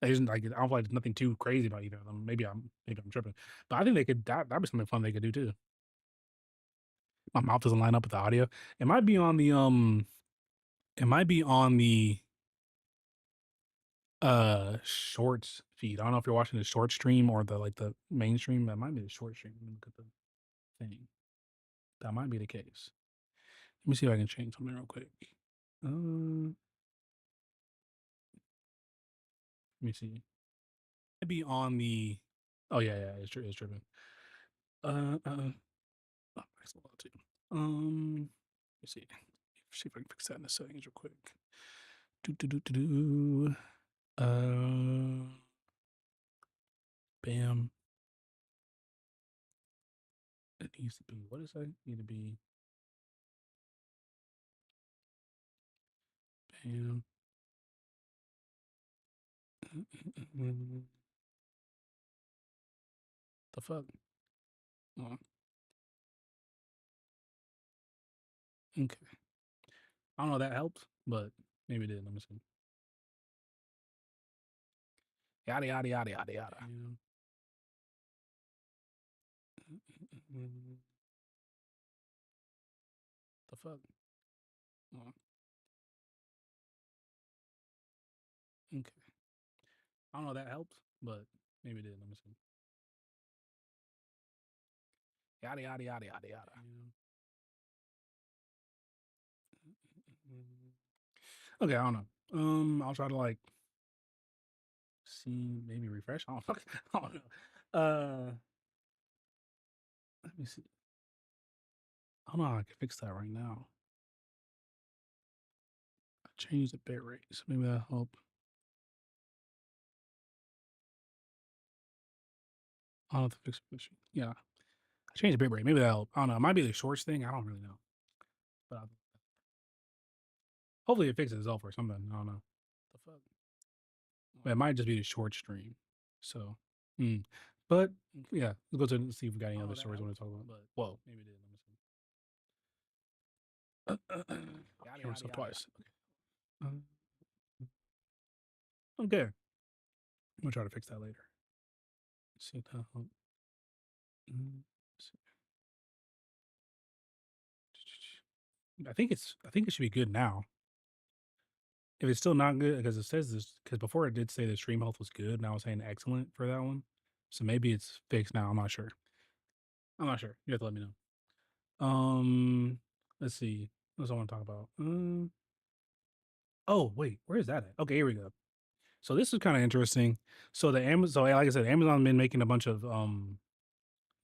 There's like I don't feel like there's nothing too crazy about either of them. Maybe I'm tripping, but I think they could that'd be something fun they could do too. My mouth doesn't line up with the audio. It might be on the it might be on the shorts feed. I don't know if you're watching the short stream or the mainstream. That might be the short stream. Let me look at the thing. That might be the case. Let me see if I can change something real quick. Let me see. It'd be on the. Oh yeah, it's true. It's tripping. Oh, that's a lot too. Let me see if I can fix that in the settings real quick. Do. Bam. It needs to be. What is that? Need to be. Bam. The fuck? Oh, okay. I don't know if that helped, but maybe it did. Let me see. Yada yada yada yada yada. The fuck? Oh, okay. I don't know if that helped, but maybe it did. Let me see. Yada yada yada yada yada. Okay, I don't know. I'll try to like see maybe refresh. I don't know. I don't know. Let me see. I don't know how I can fix that right now. I changed the bit rate, so maybe that'll help. I don't have to fix it. Yeah, I changed the bit rate. Maybe that'll help. I don't know. It might be the shorts thing. I don't really know, but hopefully it fixes itself or something. I don't know. The fuck. But it might just be the short stream. So, but yeah, let's go to see if we got any other stories we want to talk about. But whoa, maybe it did. Let me see. Hear myself twice. Okay. I'm gonna try to fix that later. See if that help. I think it should be good now. If it's still not good, because it says this, because before it did say the stream health was good, now it's saying excellent for that one. So maybe it's fixed now. I'm not sure. You have to let me know. Let's see. What else I want to talk about? Oh wait, where is that at? Okay, here we go. So this is kind of interesting. So the Amazon, so like I said, Amazon been making a bunch of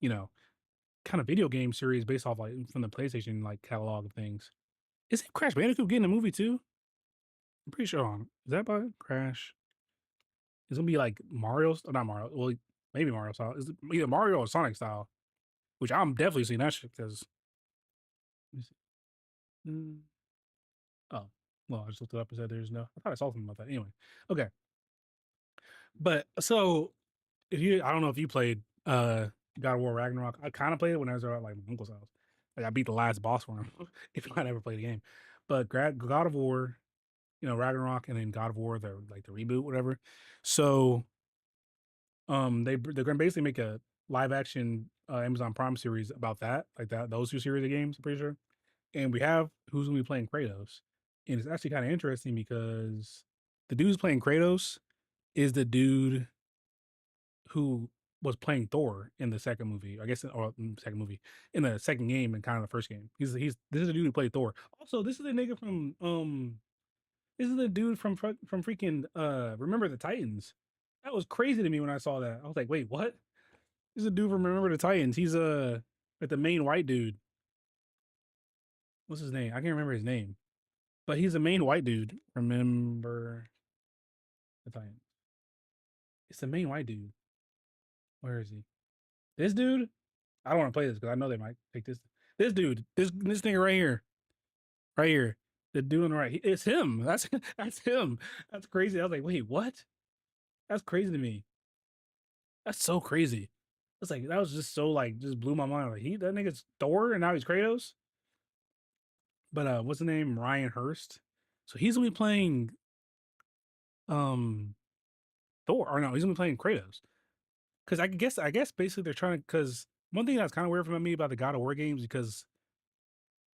you know, kind of video game series based off like from the PlayStation like catalog of things. Is it Crash Bandicoot getting a movie too? I'm pretty sure on. Is that by Crash? It's gonna be like Mario's, not Mario. Well, maybe Mario style. Is it either Mario or Sonic style? Which I'm definitely seeing that shit because. Oh, well, I just looked it up and said there's no. I thought I saw something about that. Anyway, okay. But so if you, I don't know if you played God of War Ragnarok. I kind of played it when I was at like my uncle's house. Like I beat the last boss for him. If I never played the game, but God of War, Ragnarok, and then God of War, the like the reboot, whatever. So they're gonna basically make a live action Amazon Prime series about that, like that those two series of games. I'm pretty sure. And we have who's gonna be playing Kratos, and it's actually kind of interesting because the dude who's playing Kratos is the dude who was playing Thor in the second movie, I guess, or second movie in the second game and kind of the first game. He's this is the dude who played Thor. Also, this is the nigga from this is the dude from freaking Remember the Titans. That was crazy to me when I saw that. I was like, wait, what? He's a dude from Remember the Titans. He's like the main white dude. What's his name? I can't remember his name, but he's the main white dude. Remember the Titans. It's the main white dude. Where is he? This dude? I don't want to play this because I know they might take this. This dude, this nigga right here, right here. The dude on the right, it's him. That's him. That's crazy. I was like, wait, what? That's crazy to me. That's so crazy. It's like that was just so like just blew my mind. Like that nigga's Thor and now he's Kratos. But what's the name? Ryan Hurst. So he's gonna be playing um Thor, or no, he's gonna be playing Kratos. Because I guess basically they're trying to. Because one thing that's kind of weird for me about the God of War games, because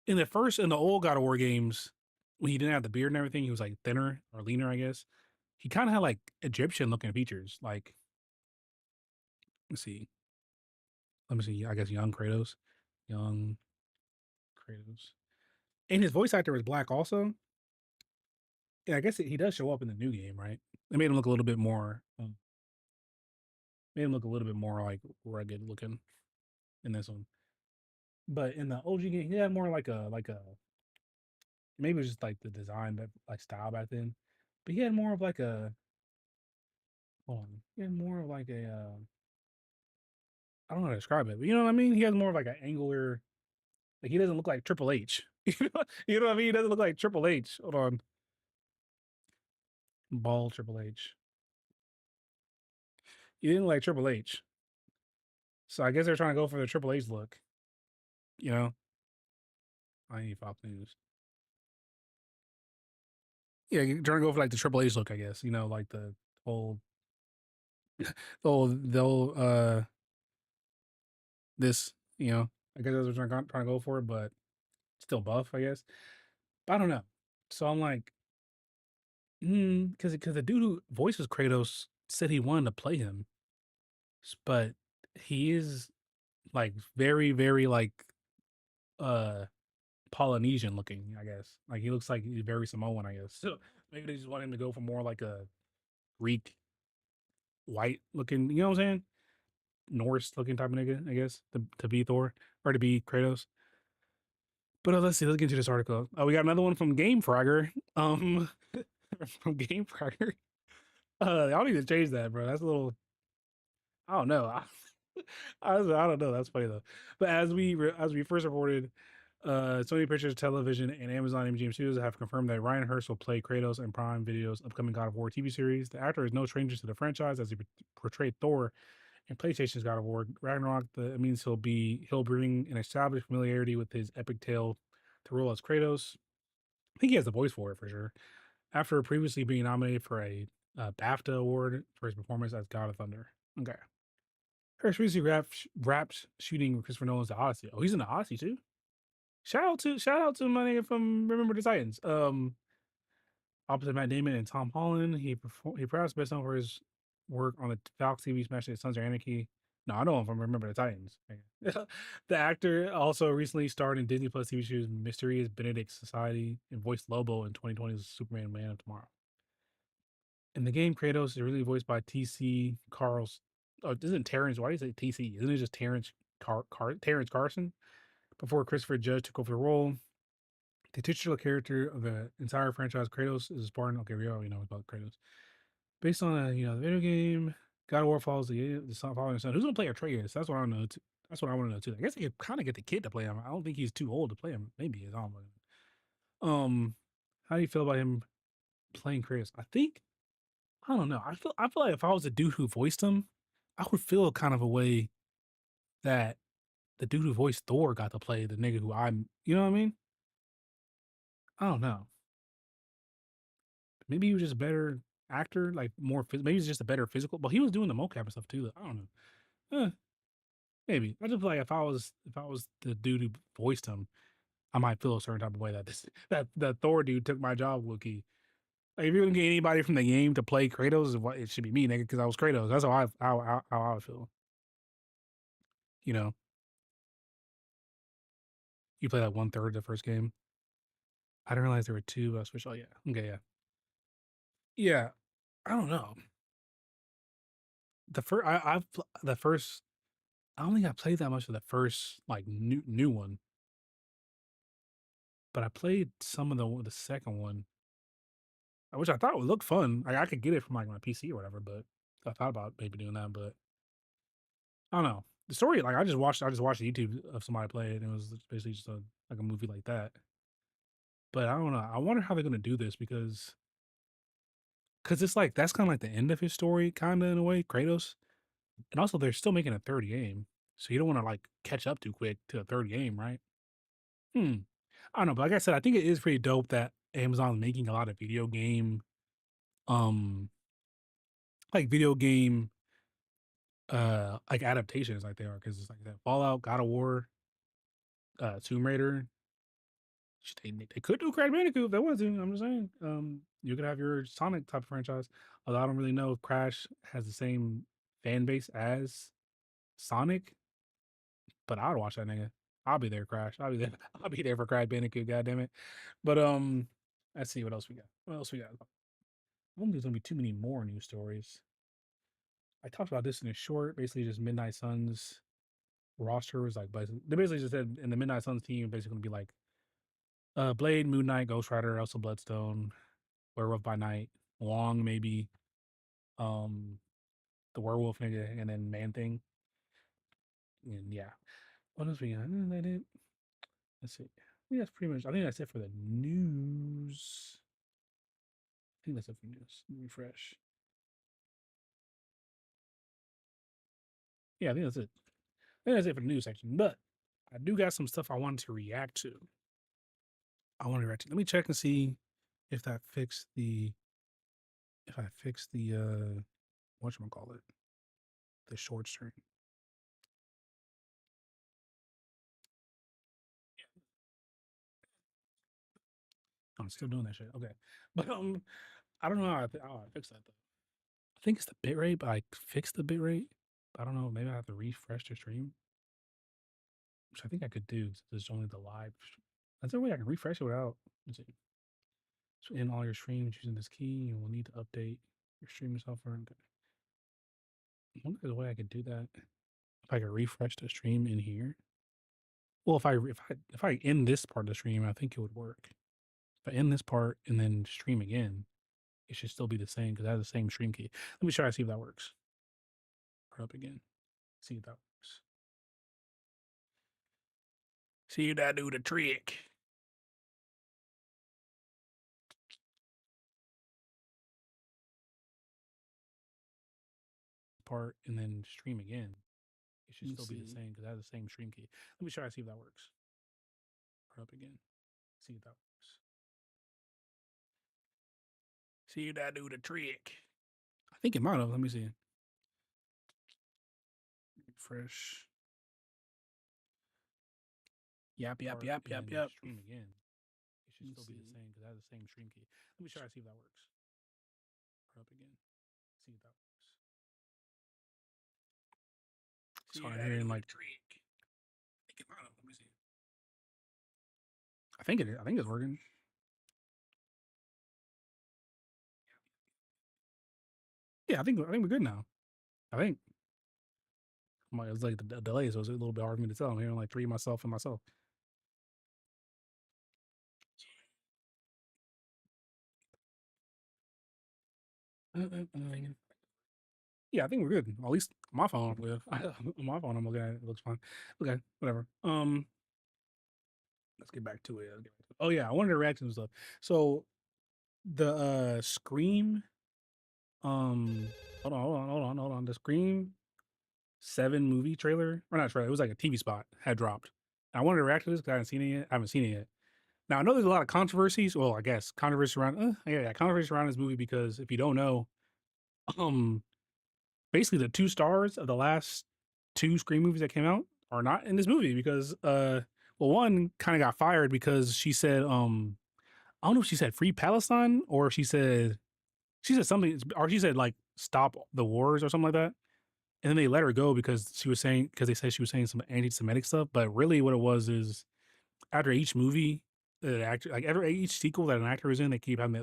in the old God of War games, when he didn't have the beard and everything, he was like thinner or leaner, I guess. He kind of had like Egyptian looking features. Like, let's see, let me see. I guess young Kratos, and his voice actor was black also. Yeah, I guess he does show up in the new game, right? They made him look a little bit more, made him look a little bit more like rugged looking in this one. But in the OG game, he had more like a maybe it was just like the design that like style back then. But he had more of like a hold on, he had more of like a I don't know how to describe it, but you know what I mean? He has more of like an angular, like he doesn't look like Triple H. You know what I mean? He doesn't look like Triple H. Hold on. Ball Triple H. He didn't like Triple H. So I guess they're trying to go for the Triple H look, you know? I need Fox News. Yeah, you're trying to go for like the Triple H look, I guess. You know, like the whole they'll this, you know. I guess that's what they're trying to go for, but still buff, I guess. But I don't know. So I'm like, because the dude who voices Kratos said he wanted to play him, but he is like very, very like uh Polynesian looking, I guess. Like he looks like he's very Samoan, I guess. So maybe they just want him to go for more like a Greek white looking, you know what I'm saying? Norse looking type of nigga, I guess, to be Thor or to be Kratos. But let's see, let's get into this article. Oh, we got another one from Game Frogger. From Game Frogger. I don't need to change that, bro. That's a little. I don't know. I don't know. That's funny though. But as we first reported, Sony Pictures Television and Amazon MGM Studios have confirmed that Ryan Hurst will play Kratos in Prime Video's upcoming God of War TV series. The actor is no stranger to the franchise as he portrayed Thor in PlayStation's God of War Ragnarok. That means he'll bring an established familiarity with his epic tale to role as Kratos. I think he has the voice for it for sure. After previously being nominated for a BAFTA award for his performance as God of Thunder. Okay. Hurst recently wrapped shooting Christopher Nolan's The Odyssey. Oh, he's in The Odyssey too. Shout out to my nigga from Remember the Titans. Opposite Matt Damon and Tom Holland, he perhaps best known for his work on the Fox TV smash hit Sons of Anarchy. No, I know him from Remember the Titans. The actor also recently starred in Disney Plus TV shows Mysterious Benedict Society and voiced Lobo in 2020's Superman Man of Tomorrow. In the game, Kratos is really voiced by T.C. Carl's. Oh, isn't Terrence? Why do you say T.C.? Isn't it just Terrence Carson? Before Christopher Judge took over the role, the titular character of the entire franchise, Kratos, is Spartan. Okay, we already know about Kratos. Based on the video game, God of War follows the son following son. Who's gonna play Atreus? That's what I want to know. That's what I want to know too. I guess they could kind of get the kid to play him. I don't think he's too old to play him. Maybe he's on. How do you feel about him playing Kratos? I don't know. I feel like if I was the dude who voiced him, I would feel kind of a way that the dude who voiced Thor got to play the nigga who I'm. You know what I mean? I don't know. Maybe he was just a better actor, like maybe he's just a better physical. But he was doing the mocap and stuff too. I don't know. Maybe I just feel like if I was the dude who voiced him, I might feel a certain type of way that that Thor dude took my job, Wookie. Like if you're gonna get anybody from the game to play Kratos, it should be me, nigga, because I was Kratos. That's how I would feel. You know, you play like 1/3 of the first game. I didn't realize there were two. Switch. Oh yeah. Okay. Yeah. Yeah. I don't know. The first. The first. I don't think I played that much of the first like new one, but I played some of the second one, which I thought would look fun. Like I could get it from like my PC or whatever, but I thought about maybe doing that, but I don't know. The story, like I just watched YouTube of somebody play it, and it was basically just like a movie like that. But I don't know. I wonder how they're gonna do this because it's like that's kind of like the end of his story, kind of in a way, Kratos. And also, they're still making a third game, so you don't want to like catch up too quick to a third game, right? Hmm. I don't know, but like I said, I think it is pretty dope that Amazon's making a lot of um, video game, like adaptations, like they are, because it's like that Fallout, God of War, Tomb Raider. They could do Crash Bandicoot if they wanted to. I'm just saying. You could have your Sonic type of franchise. Although I don't really know if Crash has the same fan base as Sonic, but I'd watch that nigga. I'll be there, Crash. I'll be there. I'll be there for Crash Bandicoot. God damn it. But let's see what else we got. What else we got? I don't think there's gonna be too many more news stories. I talked about this in a short. Basically, just Midnight Suns roster was like, they basically just said in the Midnight Suns team basically gonna be like Blade, Moon Knight, Ghost Rider, Elsa Bloodstone, Werewolf by Night, Wong maybe, um, the werewolf nigga, and then Man Thing. And yeah, what else we got? Let's see. I think that's pretty much. I think that's it for the news. I think that's it for news. Refresh. Yeah, I think that's it. I think that's it for the news section. But I do got some stuff I wanted to react to. Let me check and see if that fixed the. If I fixed the whatchamacallit, the short stream. I'm still doing that shit. Okay, but I don't know how I fix that though. I think it's the bitrate, but I fixed the bitrate. I don't know. Maybe I have to refresh the stream, which I think I could do. Since it's only the live. That's the way I can refresh it without. Let's see. So in all your streams using this key, you will need to update your streaming software. Okay. I wonder if there's a way I could do that. If I could refresh the stream in here. Well, if I end this part of the stream, I think it would work. If I end this part and then stream again, it should still be the same because I have the same stream key. Let me try to see if that works. Put up again. See if that works. See if that do the trick. Part and then stream again. It should still be the same because I have the same stream key. Let me try to see if that works. Put up again. See if that works. See if that do the trick. I think it might have. Let me see. Refresh. Yep. Stream again. It should still be the same because I have the same stream key. Let me try to see if that works. Put up again. See if that works. So I'm hearing like trick. I think it might have. Let me see. I think it is. I think it's working. Yeah, I think we're good now. I think. It was like the delay, so it was a little bit hard for me to tell. I'm hearing like three myself and myself. Yeah, I think we're good. At least on my phone, I'm good. On my phone, I'm looking at it. It looks fine. Okay, whatever. Let's get back to it. Oh yeah, I wanted to react to stuff. So the Scream. Hold on. The Scream 7 movie trailer, or not trailer. It was like a TV spot had dropped. I wanted to react to this because I haven't seen it yet. I haven't seen it yet. Now I know there's a lot of controversies. Well, I guess controversy around. Controversy around this movie because if you don't know, um, basically the 2 stars of the last 2 Scream movies that came out are not in this movie because well, one kind of got fired because she said I don't know if she said free Palestine or if she said something, or she said like stop the wars or something like that. And then they let her go because they said she was saying some anti-Semitic stuff. But really, what it was is after each movie, the actor, like each sequel that an actor is in, they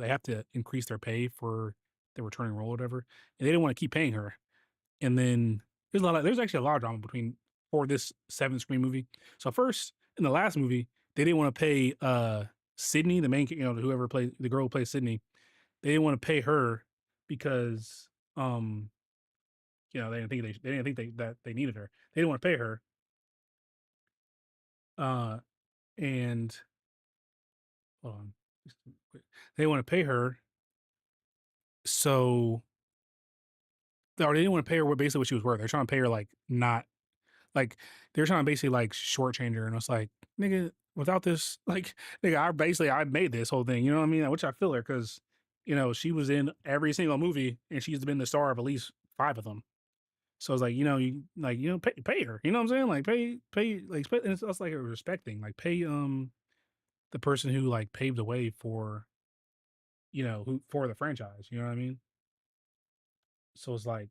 have to increase their pay for the returning role or whatever, and they didn't want to keep paying her. And then there's actually a lot of drama for this 7th Scream movie. So first, in the last movie, they didn't want to pay Sydney, the main, whoever played the girl who plays Sydney. They didn't want to pay her because they didn't think that they needed her. They didn't want to pay her. And hold on. They want to pay her, so or they didn't want to pay her what basically what she was worth. They're trying to pay her like not like they're trying to basically like shortchange her, and it's like nigga, without this, like nigga, I made this whole thing. You know what I mean? Which I feel her because she was in every single movie, and she's been the star of at least five of them. So it's like pay her. You know what I'm saying? Like and it's like a respecting, like pay the person who like paved the way for who for the franchise. You know what I mean? So it's like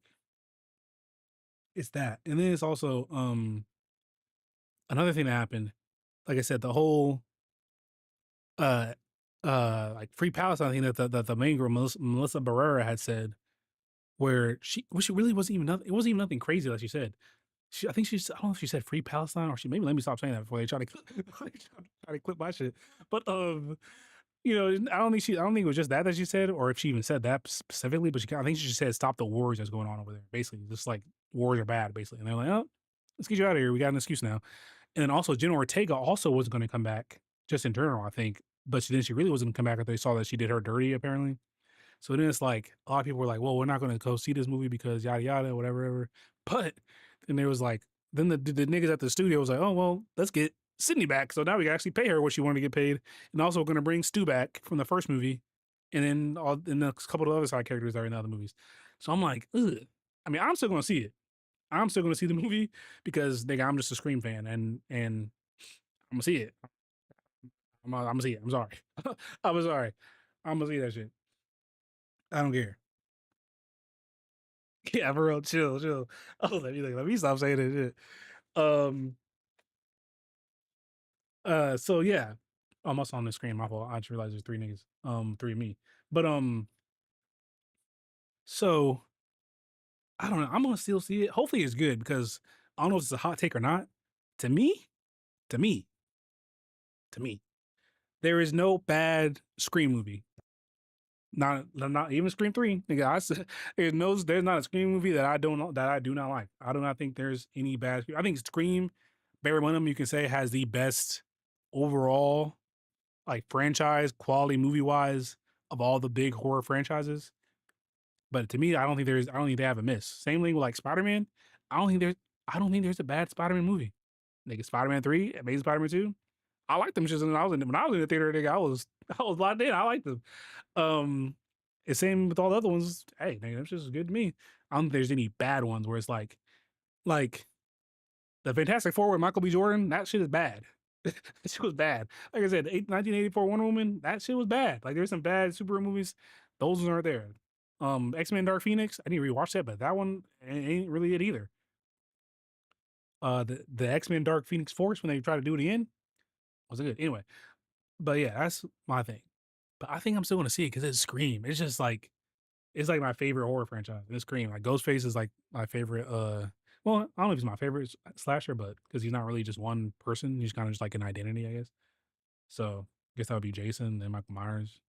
it's that, and then it's also another thing that happened. Like I said, the whole uh like free Palestine thing that the main girl Melissa Barrera had said, where she really wasn't even nothing. It wasn't even nothing crazy like she said. I think I don't know if she said free Palestine or she maybe let me stop saying that before they try to try to clip my shit. But I don't think it was just that she said, or if she even said that specifically. But I think she just said stop the wars that's going on over there. Basically, just like wars are bad, basically. And they're like, oh, let's get you out of here. We got an excuse now. And then also, Jenna Ortega also was going to come back, just in general, I think. But then she really wasn't going to come back after they saw that she did her dirty, apparently. So then it's like a lot of people were like, "Well, we're not going to go see this movie because yada yada, whatever, whatever." But then there was like, then the niggas at the studio was like, "Oh well, let's get Sydney back. So now we can actually pay her what she wanted to get paid, and also we're going to bring Stu back from the first movie, and then a couple of other side characters that are in the other movies." So I'm like, ugh. I mean, I'm still going to see it. I'm still going to see the movie because nigga, I'm just a Scream fan, and I'm gonna see it. I'm gonna see it. I'm sorry. I'm sorry. I'm gonna see that shit. I don't care. Yeah, for real, chill, chill. Oh, let me stop saying that shit. Um, so yeah, almost on the screen. My fault. I just realized there's three niggas. Three of me. But so I don't know. I'm gonna still see it. Hopefully, it's good because I don't know if it's a hot take or not. To me, to me, to me, there is no bad Scream movie. Not even Scream 3. Nigga, there's not a Scream movie that I do not like. I do not think there's any bad. I think Scream, bare minimum, you can say has the best overall like franchise quality movie wise of all the big horror franchises. But to me, I don't think they have a miss. Same thing with like Spider Man. I don't think there's I don't think there's a bad Spider Man movie. Nigga, Spider Man 3, Amazing Spider Man 2. I liked them just when I was in the theater. Nigga, I was locked in. I liked them. Um, it's same with all the other ones. Hey, man, that's just good to me. I don't think there's any bad ones where it's like the Fantastic Four with Michael B. Jordan. That shit is bad. That shit was bad. Like I said, 1984 Wonder Woman. That shit was bad. Like there's some bad superhero movies. Those ones aren't there. X-Men Dark Phoenix. I didn't rewatch that, but that one ain't really it either. The X-Men Dark Phoenix Force when they try to do it again wasn't good. Anyway, but yeah, that's my thing. But I think I'm still gonna see it because it's Scream. It's just like it's like my favorite horror franchise. It's Scream. Like Ghostface is like my favorite. Well, I don't know if he's my favorite slasher, but because he's not really just one person, he's kind of just like an identity, I guess. So I guess that would be Jason and Michael Myers.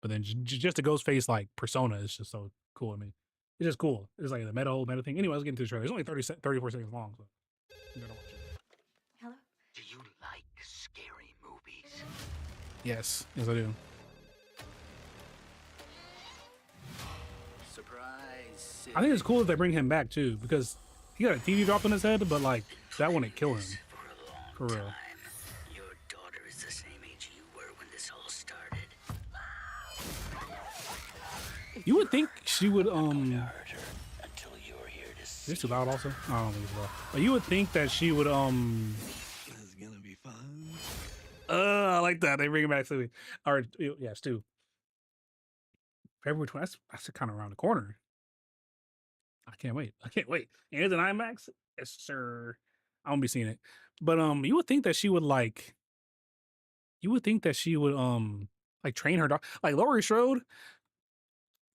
But then just the Ghostface like persona is just so cool to me. It's just cool. It's like the meta thing. Anyway, let's get into the trailer. It's only 34 seconds long, so you better watch it. Hello? Do you like scary movies? Yes, yes I do. Surprise! I think it's cool if they bring him back too because he got a TV drop on his head, but like that wouldn't kill him for real. Time. Your daughter is the same age you were when this all started. You would think she would Until you're here to see. Is it too loud also? I don't think it's loud. But you would think that she would This is gonna be fun. I like that. They bring him back to me. Or yeah, Stu. February 20th. That's kind of around the corner. I can't wait. I can't wait. And it's an IMAX? Yes, sir. I won't be seeing it. But you would think that she would like like train her dog. Like Laurie Strode,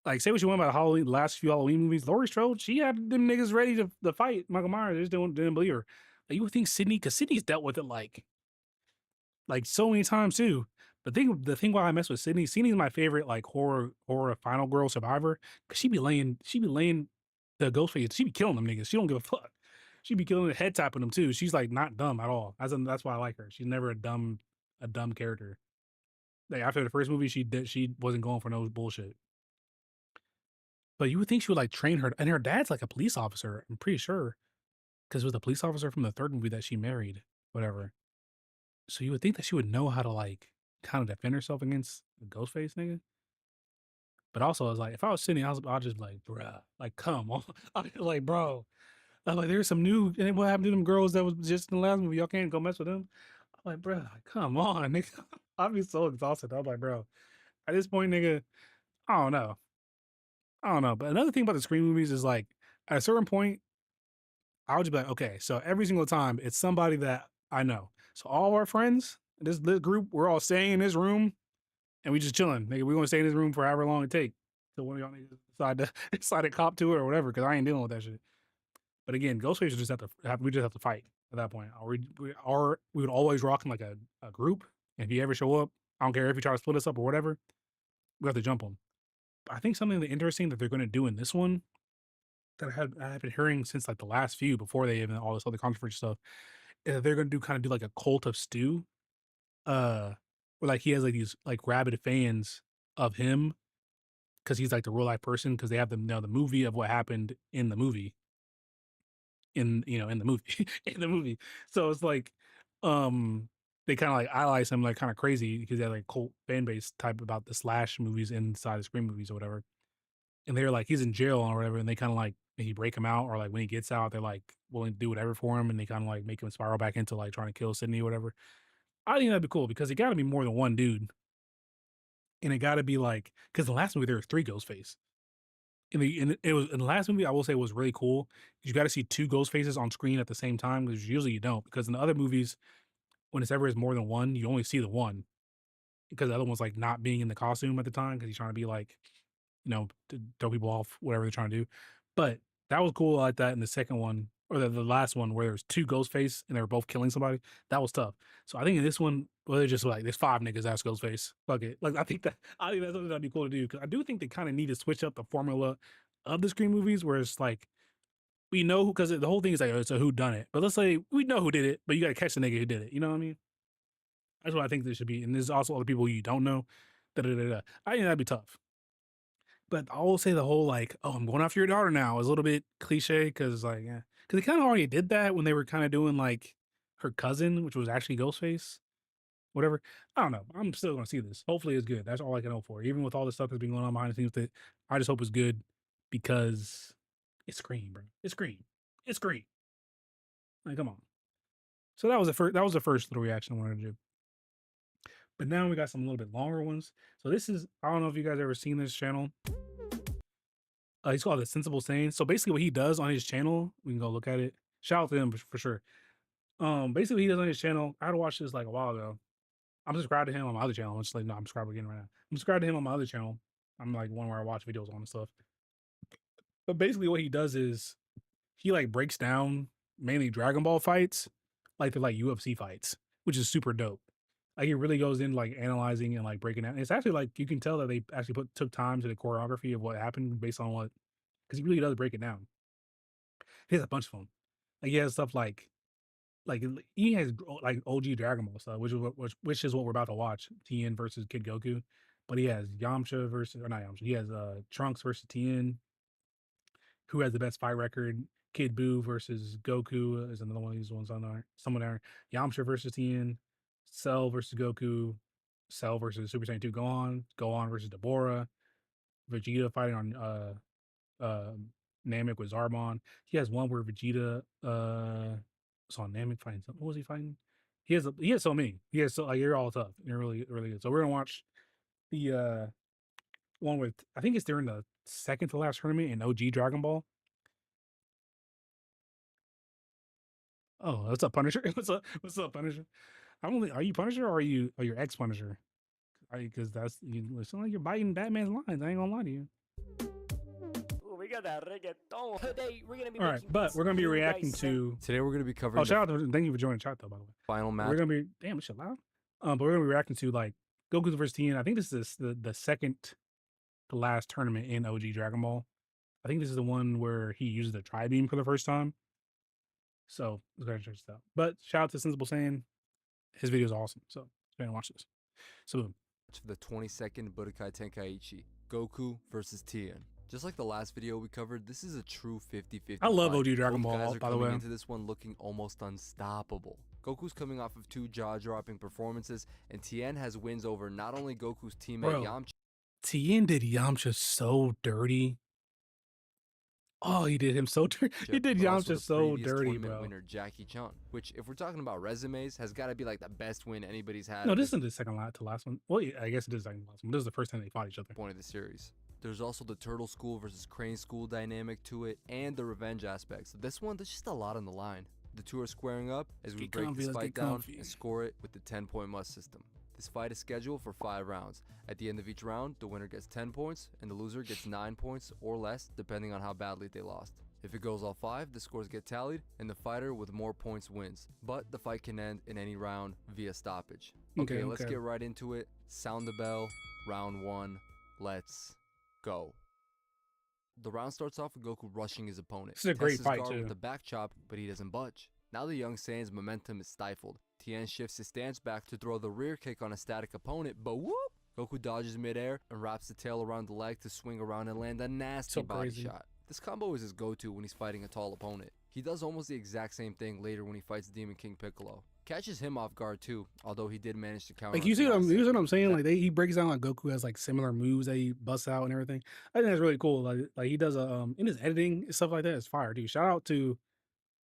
like say what you want about Halloween, the last few Halloween movies. Laurie Strode, she had them niggas ready to fight Michael Myers. They just didn't believe her. Like, you would think Sydney, because Sydney's dealt with it like so many times too. The thing why I mess with Sydney's my favorite like horror final girl survivor because she be laying the ghost face. She be killing them niggas. She don't give a fuck. She be killing the head tapping them too. She's like not dumb at all. That's why I like her. She's never a dumb character. Like after the first movie, she wasn't going for no bullshit. But you would think she would like train her, and her dad's like a police officer. I'm pretty sure because it was the police officer from the third movie that she married, whatever. So you would think that she would know how to like kind of defend herself against the Ghostface nigga. But also, I was like, if I was sitting, I'll just be like, bruh, like, come on, I'll be like, bro, I'm like, there's some new. And what happened to them girls that was just in the last movie? Y'all can't go mess with them. I'm like, bro, like, come on, nigga. I'd be so exhausted. I'm like, bro, at this point, nigga, I don't know. I don't know. But another thing about the Scream movies is like, at a certain point, I would just be like, okay, so every single time it's somebody that I know. So all of our friends, this group, we're all staying in this room and we just chilling. Nigga, we gonna stay in this room for however long it take. So one of y'all niggas decide to decide to cop to it or whatever, because I ain't dealing with that shit. But again, Ghostface would just we just have to fight at that point. We would always rock in like a group. And if you ever show up, I don't care if you try to split us up or whatever, we have to jump them. But I think something that interesting that they're gonna do in this one that I've been hearing since like the last few before they even all this other controversial stuff is that they're gonna do like a cult of Stu. Where like he has like these like rabid fans of him because he's like the real life person because they have the movie of what happened in the movie in the movie in the movie. So it's like they kind of like idolize him like kind of crazy because they have like cult fan base type about the slash movies inside the Scream movies or whatever. And they're like he's in jail or whatever, and they kind of like maybe break him out or like when he gets out, they're like willing to do whatever for him, and they kind of like make him spiral back into like trying to kill Sydney or whatever. I think that'd be cool because it got to be more than one dude, and it got to be like because the last movie there were three Ghostface. In the last movie, I will say was really cool. You got to see two ghost faces on screen at the same time because usually you don't. Because in the other movies, when it's ever is more than one, you only see the one because the other one's like not being in the costume at the time because he's trying to be like to throw people off, whatever they're trying to do. But that was cool like that in the second one or the last one where there was two ghost face and they were both killing somebody. That was tough. So I think in this one, well, they're just like there's five niggas that's ghost face. Fuck it. Like I think that's something that'd be cool to do because I do think they kind of need to switch up the formula of the Scream movies where it's like we know because the whole thing is like it's a who done it, but let's say we know who did it, but you got to catch the nigga who did it. You know what I mean? That's what I think there should be. And there's also other people you don't know. Da, da, da, da. I think that'd be tough. But I will say the whole like, oh, I'm going after your daughter now is a little bit cliche because like, yeah, because they kind of already did that when they were kind of doing like her cousin, which was actually Ghostface, whatever. I don't know. I'm still gonna see this. Hopefully, it's good. That's all I can hope for. Even with all the stuff that's been going on behind the scenes, that I just hope it's good because it's Scream, bro. It's Scream. It's Scream. Like, come on. So that was the first. That was the first little reaction I wanted to do. But now we got some little bit longer ones. So this is I don't know if you guys ever seen this channel. He's called the Sensible Sane. So basically, what he does on his channel, we can go look at it. Shout out to him for sure. Basically, what he does on his channel. I had to watch this like a while ago. I'm subscribed to him on my other channel. I'm just like, no, I'm subscribed again right now. I'm subscribed to him on my other channel. I'm like one where I watch videos on and stuff. But basically, what he does is he like breaks down mainly Dragon Ball fights, like they're like UFC fights, which is super dope. Like he really goes in like analyzing and like breaking down. It's actually like you can tell that they actually took time to the choreography of what happened based on what because he really does break it down. He has a bunch of them. Like he has stuff like he has like OG Dragon Ball stuff, which is what we're about to watch. Tien versus Kid Goku, but he has Yamcha versus or not Yamcha. He has Trunks versus Tien. Who has the best fight record? Kid Buu versus Goku is another one of these ones on there. Someone there. Yamcha versus Tien. Cell versus Goku. Cell versus Super Saiyan 2 Gohan. Gohan versus Deborah. Vegeta fighting on uh Namek with Zarbon. He has one where Vegeta saw Namek fighting something. What was he fighting? He has so many. He has so like you're all tough. You're really really good. So we're gonna watch the one with I think it's during the second to last tournament in OG Dragon Ball. Oh, what's up, Punisher? What's up, Punisher? I don't think, are you Punisher or are you ex Punisher? Because that's you listen like you're biting Batman's lines. I ain't gonna lie to you. Ooh, we got that reggaeton. Today we're gonna be All right, but we're gonna be reacting to. Today we're gonna be covering Oh, shout out to thank you for joining the chat though. By the way, final match. we're gonna be damn, it's loud. But we're gonna be reacting to like Goku versus Tien. I think this is the second to last tournament in OG Dragon Ball. I think this is the one where he uses the Tri Beam for the first time. So let's go ahead and check this out. But shout out to Sensible Saiyan. His video is awesome. So go ahead and watch this. So boom. for the 22nd Budokai Tenkaichi, Goku versus Tien. Just like the last video we covered, this is a true 50-50 I love fight. OG Dragon Both Ball, guys are by the coming way. into this one looking almost unstoppable. Goku's coming off of 2 jaw-dropping performances, and Tien has wins over not only Goku's teammate Bro, Yamcha. Tien did Yamcha so dirty. Oh, he did him so dirty. He did but also Yamcha the so previous dirty, tournament bro. winner Jackie Chun, which, if we're talking about resumes, has got to be like the best win anybody's had. No, at this isn't the second to last one. Well, yeah, I guess it is the second to last one. This is the first time they fought each other. point of the series. There's also the Turtle School versus Crane School dynamic to it, and the revenge aspect. So this one, there's just a lot on the line. The two are squaring up as we Get break comfy, this let's fight get down comfy. and score it with the 10-point must system. This fight is scheduled for 5 rounds. At the end of each round, the winner gets 10 points, and the loser gets 9 points or less, depending on how badly they lost. If it goes all 5, the scores get tallied, and the fighter with more points wins. But the fight can end in any round via stoppage. Okay, let's get right into it. Sound the bell. Round 1. Let's go. The round starts off with Goku rushing his opponent. This is a great Tests his fight, guard too. with the back chop, but he doesn't budge. Now the young Saiyan's momentum is stifled. Tien shifts his stance back to throw the rear kick on a static opponent, but whoop! Goku dodges midair and wraps the tail around the leg to swing around and land a nasty body shot. This combo is his go-to when he's fighting a tall opponent. He does almost the exact same thing later when he fights Demon King Piccolo. Catches him off guard too, although he did manage to counter. Like you see what I'm saying? Like he breaks down like Goku has like similar moves that he busts out and everything. I think that's really cool. Like he does in his editing and stuff like that. It's fire, dude. Shout out to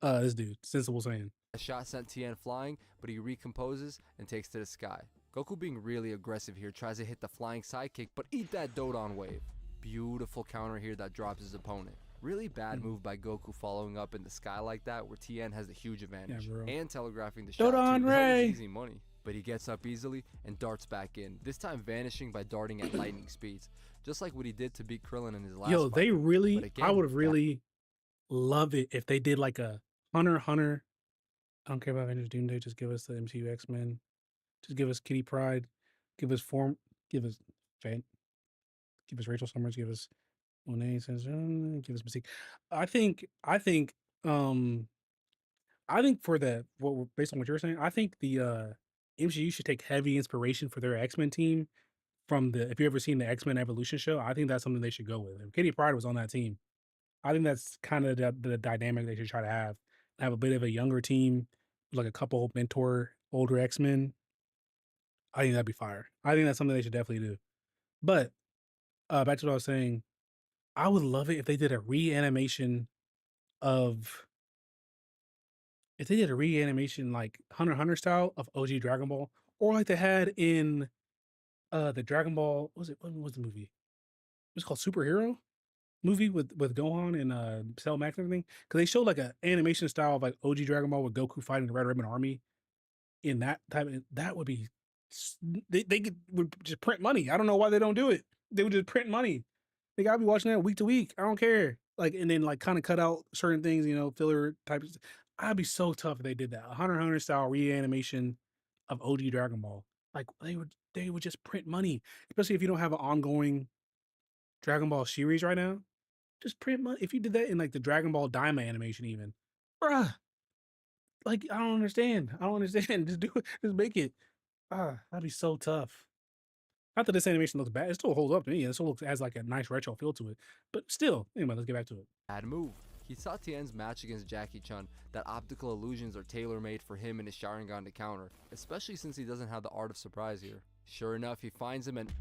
this dude, Sensible Saiyan. A shot sent Tien flying, but he recomposes and takes to the sky. Goku, being really aggressive here, tries to hit the flying sidekick, but eat that Dodon wave. Beautiful counter here that drops his opponent. Really bad move by Goku following up in the sky like that, where Tien has a huge advantage, and telegraphing the shot Dodon too. Ray! That was easy money. But he gets up easily and darts back in, this time vanishing by darting at lightning speeds, just like what he did to beat Krillin in his last fight. They really, But again, I would have really loved it if they did like a Hunter. I don't care about Avengers Doomsday. Just give us the MCU X-Men. Just give us Kitty Pryde. Give us Fate. Give us Rachel Summers. Give us Monet says, give us Mystique. I think for based on what you're saying, I think the MCU should take heavy inspiration for their X-Men team from if you ever seen the X-Men Evolution show. I think that's something they should go with. If Kitty Pryde was on that team, I think that's kind of the dynamic they should try to have a bit of a younger team, like a couple mentor older X-Men. I think that'd be fire. I think that's something they should definitely do. But back to what I was saying, I would love it if they did a reanimation like Hunter x Hunter style of OG Dragon Ball, or like they had in the Dragon Ball. What was the movie? It was called Superhero movie with Gohan and Cell Max and everything. Because they showed like an animation style of like OG Dragon Ball with Goku fighting the Red Ribbon Army. In that type of, that would be would just print money. I don't know why they don't do it. They would just print money. They gotta be watching that week to week. I don't care. Like, and then like kind of cut out certain things, filler types. I'd be so tough if they did that. A Hunter x Hunter style reanimation of OG Dragon Ball. Like they would just print money, especially if you don't have an ongoing Dragon Ball series right now. Just print money. If you did that in like the Dragon Ball Daima animation, even, bruh. Like I don't understand. Just do it. Just make it. That'd be so tough. Not that this animation looks bad. It still holds up to me. It still has like a nice retro feel to it. But still, anyway, let's get back to it. Bad move. He saw Tien's match against Jackie Chun that optical illusions are tailor-made for him and his Sharingan to counter, especially since he doesn't have the art of surprise here. Sure enough, he finds him and...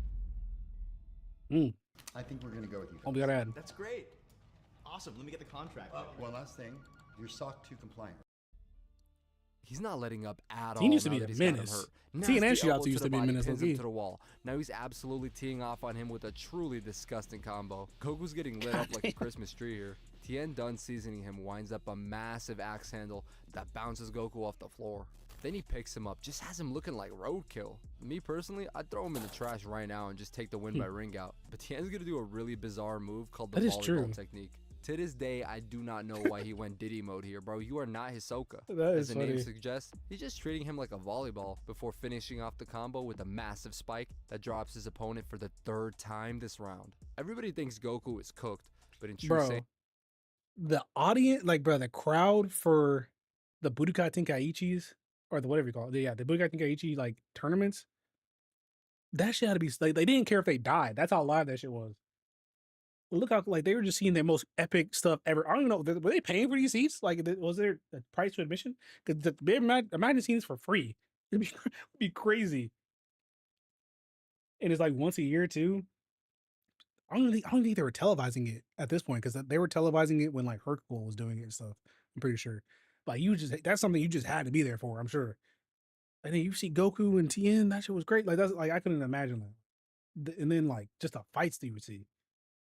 I think we're gonna go with you. Oh, we gotta add. That's great. Awesome. Let me get the contract. One last thing. You're SOC 2 compliant. He's not letting up at all. He used to now be that a he's got him menace. hurt. Tien and Nasty elbow Shiatsu to used the to be a body, menace. pins him Okay. to the wall. Now he's absolutely teeing off on him with a truly disgusting combo. Goku's getting lit up like a Christmas tree here. Tien, done seasoning him, winds up a massive axe handle that bounces Goku off the floor. Then he picks him up, just has him looking like roadkill. Me personally, I'd throw him in the trash right now and just take the win by ring out. But Tien's gonna do a really bizarre move called the volleyball technique. To this day, I do not know why he went Diddy mode here, bro. You are not Hisoka. As the name suggests, he's just treating him like a volleyball before finishing off the combo with a massive spike that drops his opponent for the 3rd time this round. Everybody thinks Goku is cooked, but in true the audience, the crowd for the Budokai Tenkaichis, or the whatever you call it, the Budokai Tenkaichi tournaments, that shit had to be like they didn't care if they died. That's how live that shit was. Look how like they were just seeing their most epic stuff ever. I don't even know were they paying for these seats? Like, was there a price to admission? Because imagine seeing this for free. It'd be crazy. And it's like once a year too. I don't think they were televising it at this point because they were televising it when like Hercule was doing it and stuff. I'm pretty sure. Like that's something you just had to be there for. I'm sure. And then you see Goku and Tien. That shit was great. Like that's like I couldn't imagine that. And then like just the fights that you would see.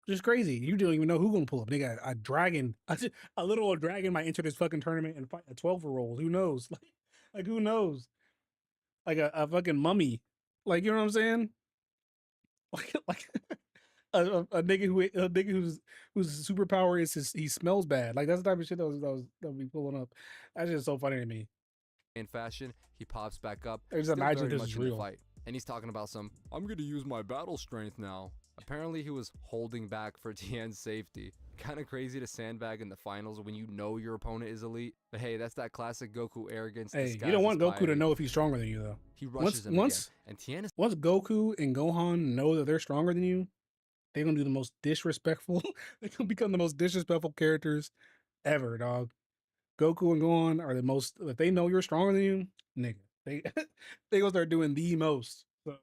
Just crazy. You don't even know who's gonna pull up. They got a dragon, a little old dragon might enter this fucking tournament and fight a 12-year-old. Who knows? Like who knows? Like a fucking mummy. Like you know what I'm saying? Like a nigga whose superpower is he smells bad. Like that's the type of shit that would be pulling up. That's just so funny to me. In fashion, he pops back up. I just still imagine very this much is in the real. fight. And he's talking about I'm gonna use my battle strength now. Apparently he was holding back for Tien's safety. Kind of crazy to sandbag in the finals when you know your opponent is elite. But hey, that's that classic Goku arrogance. Hey, you don't want Goku to know if he's stronger than you though. He rushes him again. And Tien is Once Goku and Gohan know that they're stronger than you, they're gonna do the most disrespectful. They gonna become the most disrespectful characters ever, dog. Goku and Gohan are the most. If they know you're stronger than you, nigga, they they gonna start doing the most. So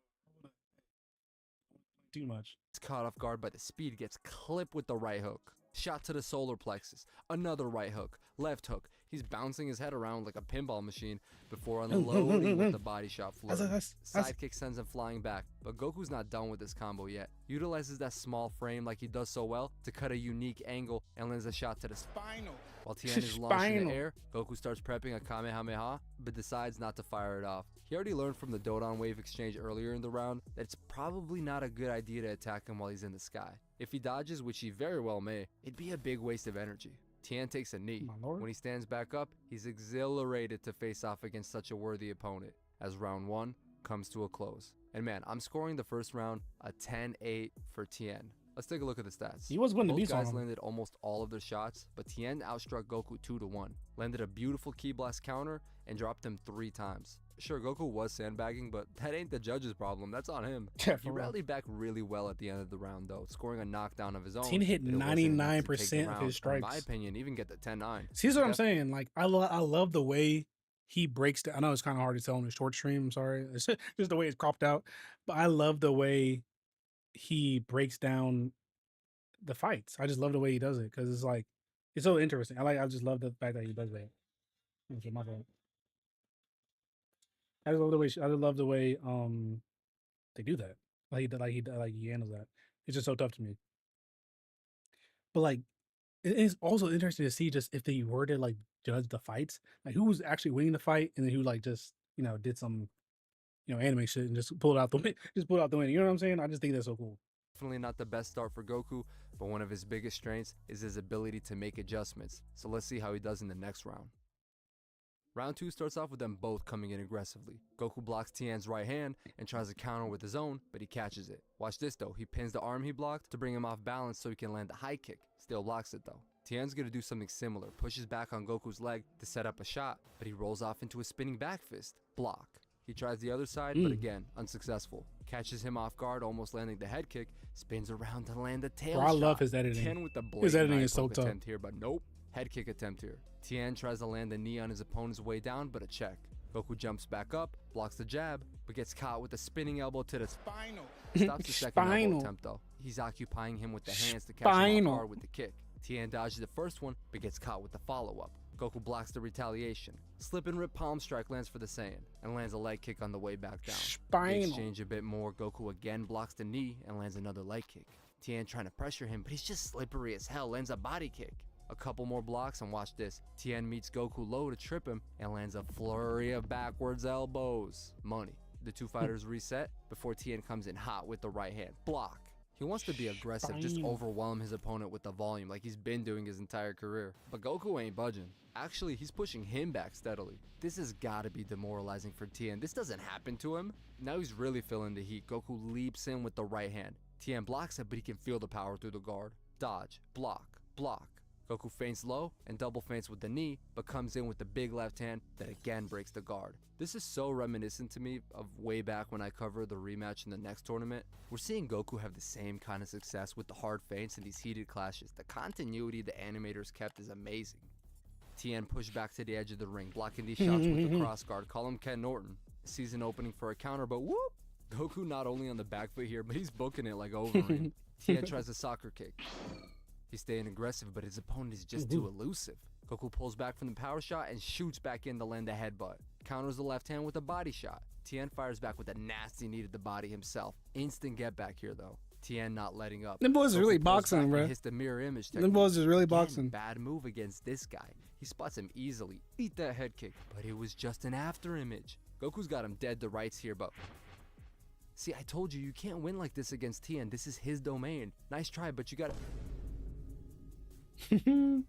too much. caught off guard by the speed, gets clipped with the right hook. Shot to the solar plexus, another right hook, left hook. He's bouncing his head around like a pinball machine before unloading with the body shot flurry. Sidekick sends him flying back, but Goku's not done with this combo yet. Utilizes that small frame like he does so well to cut a unique angle and lands a shot to the spinal. While Tien is launched in the air, Goku starts prepping a Kamehameha, but decides not to fire it off. He already learned from the Dodon wave exchange earlier in the round that it's probably not a good idea to attack him while he's in the sky. If he dodges, which he very well may, it'd be a big waste of energy. Tien takes a knee. When he stands back up, he's exhilarated to face off against such a worthy opponent, as round 1 comes to a close. And man, I'm scoring the first round a 10-8 for Tien. Let's take a look at the stats. He was winning the Both beats on guys him. landed almost all of their shots, but Tien outstruck Goku 2-1, landed a beautiful ki blast counter, and dropped him 3 times. Sure, Goku was sandbagging, but that ain't the judge's problem. That's on him. Yeah, He rallied back really well at the end of the round, though, scoring a knockdown of his own. Tien hit but it wasn't enough to take the 99% of round, his or in my strikes. opinion, even get the 10-9. See, that's what I'm saying. Like, I love the way he breaks down. I know it's kind of hard to tell in a short stream. I'm sorry. It's just the way it's cropped out. But I love the way he breaks down the fights. I just love the way he does it because it's like, it's so interesting. I just love the fact that he does that. Okay, my fault. I just love the way they do that. Like he handles that. It's just so tough to me. But like, it's also interesting to see just if they were to like judge the fights, like who was actually winning the fight, and then who like just did some anime shit and just pulled out the win, You know what I'm saying? I just think that's so cool. Definitely not the best start for Goku, but one of his biggest strengths is his ability to make adjustments. So let's see how he does in the next round. Round 2 starts off with them both coming in aggressively. Goku blocks Tien's right hand and tries to counter with his own, but he catches it. Watch this though, he pins the arm he blocked to bring him off balance so he can land the high kick. Still blocks it though. Tien's gonna do something similar, pushes back on Goku's leg to set up a shot, but he rolls off into a spinning back fist. Block. He tries the other side, but again, unsuccessful. Catches him off guard, almost landing the head kick, spins around to land the tail shot. I love his editing. Tien with the His editing blatant is so hook tough. attempt here, but nope. Head kick attempt here. Tien tries to land the knee on his opponent's way down, but a check. Goku jumps back up, blocks the jab, but gets caught with a spinning elbow to the spinal. Stops the second elbow attempt though. He's occupying him with the hands to catch him off guard with the kick. Tien dodges the first one, but gets caught with the follow-up. Goku blocks the retaliation. Slip and rip palm strike lands for the Saiyan, and lands a leg kick on the way back down. They exchange a bit more. Goku again blocks the knee and lands another leg kick. Tien trying to pressure him, but he's just slippery as hell, lands a body kick. A couple more blocks and watch this. Tien meets Goku low to trip him and lands a flurry of backwards elbows. Money. The two fighters reset before Tien comes in hot with the right hand. Block. He wants to be aggressive, just overwhelm his opponent with the volume like he's been doing his entire career. But Goku ain't budging. Actually, he's pushing him back steadily. This has gotta be demoralizing for Tien. This doesn't happen to him. Now he's really feeling the heat. Goku leaps in with the right hand. Tien blocks it, but he can feel the power through the guard. Dodge. Block. Block. Goku feints low and double feints with the knee, but comes in with the big left hand that again breaks the guard. This is so reminiscent to me of way back when I covered the rematch in the next tournament. We're seeing Goku have the same kind of success with the hard feints in these heated clashes. The continuity the animators kept is amazing. Tien pushed back to the edge of the ring, blocking these shots with the cross guard. Call him Ken Norton. Season opening for a counter, but whoop! Goku not only on the back foot here, but he's booking it like Overeem. Tien tries a soccer kick. He's staying aggressive, but his opponent is just too elusive. Goku pulls back from the power shot and shoots back in to land a headbutt. Counters the left hand with a body shot. Tien fires back with a nasty knee to the body himself. Instant get back here though. Tien not letting up. Them boys are really Goku pulls boxing, back bro. and hits the mirror image Them technique. boys is really Again, boxing. bad move against this guy. He spots him easily. Eat that head kick. But it was just an after image. Goku's got him dead to rights here, but... See, I told you, you can't win like this against Tien. This is his domain. Nice try, but you gotta...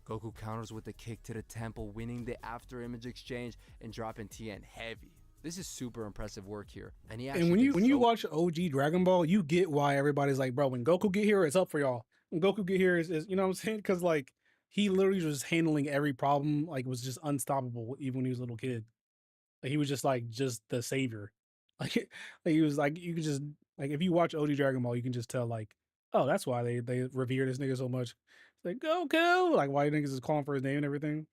Goku counters with a kick to the temple, winning the after image exchange and dropping Tien heavy. This is super impressive work here. And he actually And when you watch OG Dragon Ball, you get why everybody's like, bro, when Goku get here, it's up for y'all. When Goku get here is you know what I'm saying? Because like he literally was handling every problem, like was just unstoppable even when he was a little kid. Like he was just the savior. Like he was like you could just like if you watch OG Dragon Ball, you can just tell like, oh, that's why they revere this nigga so much. It's like Goku, like why niggas is calling for his name and everything.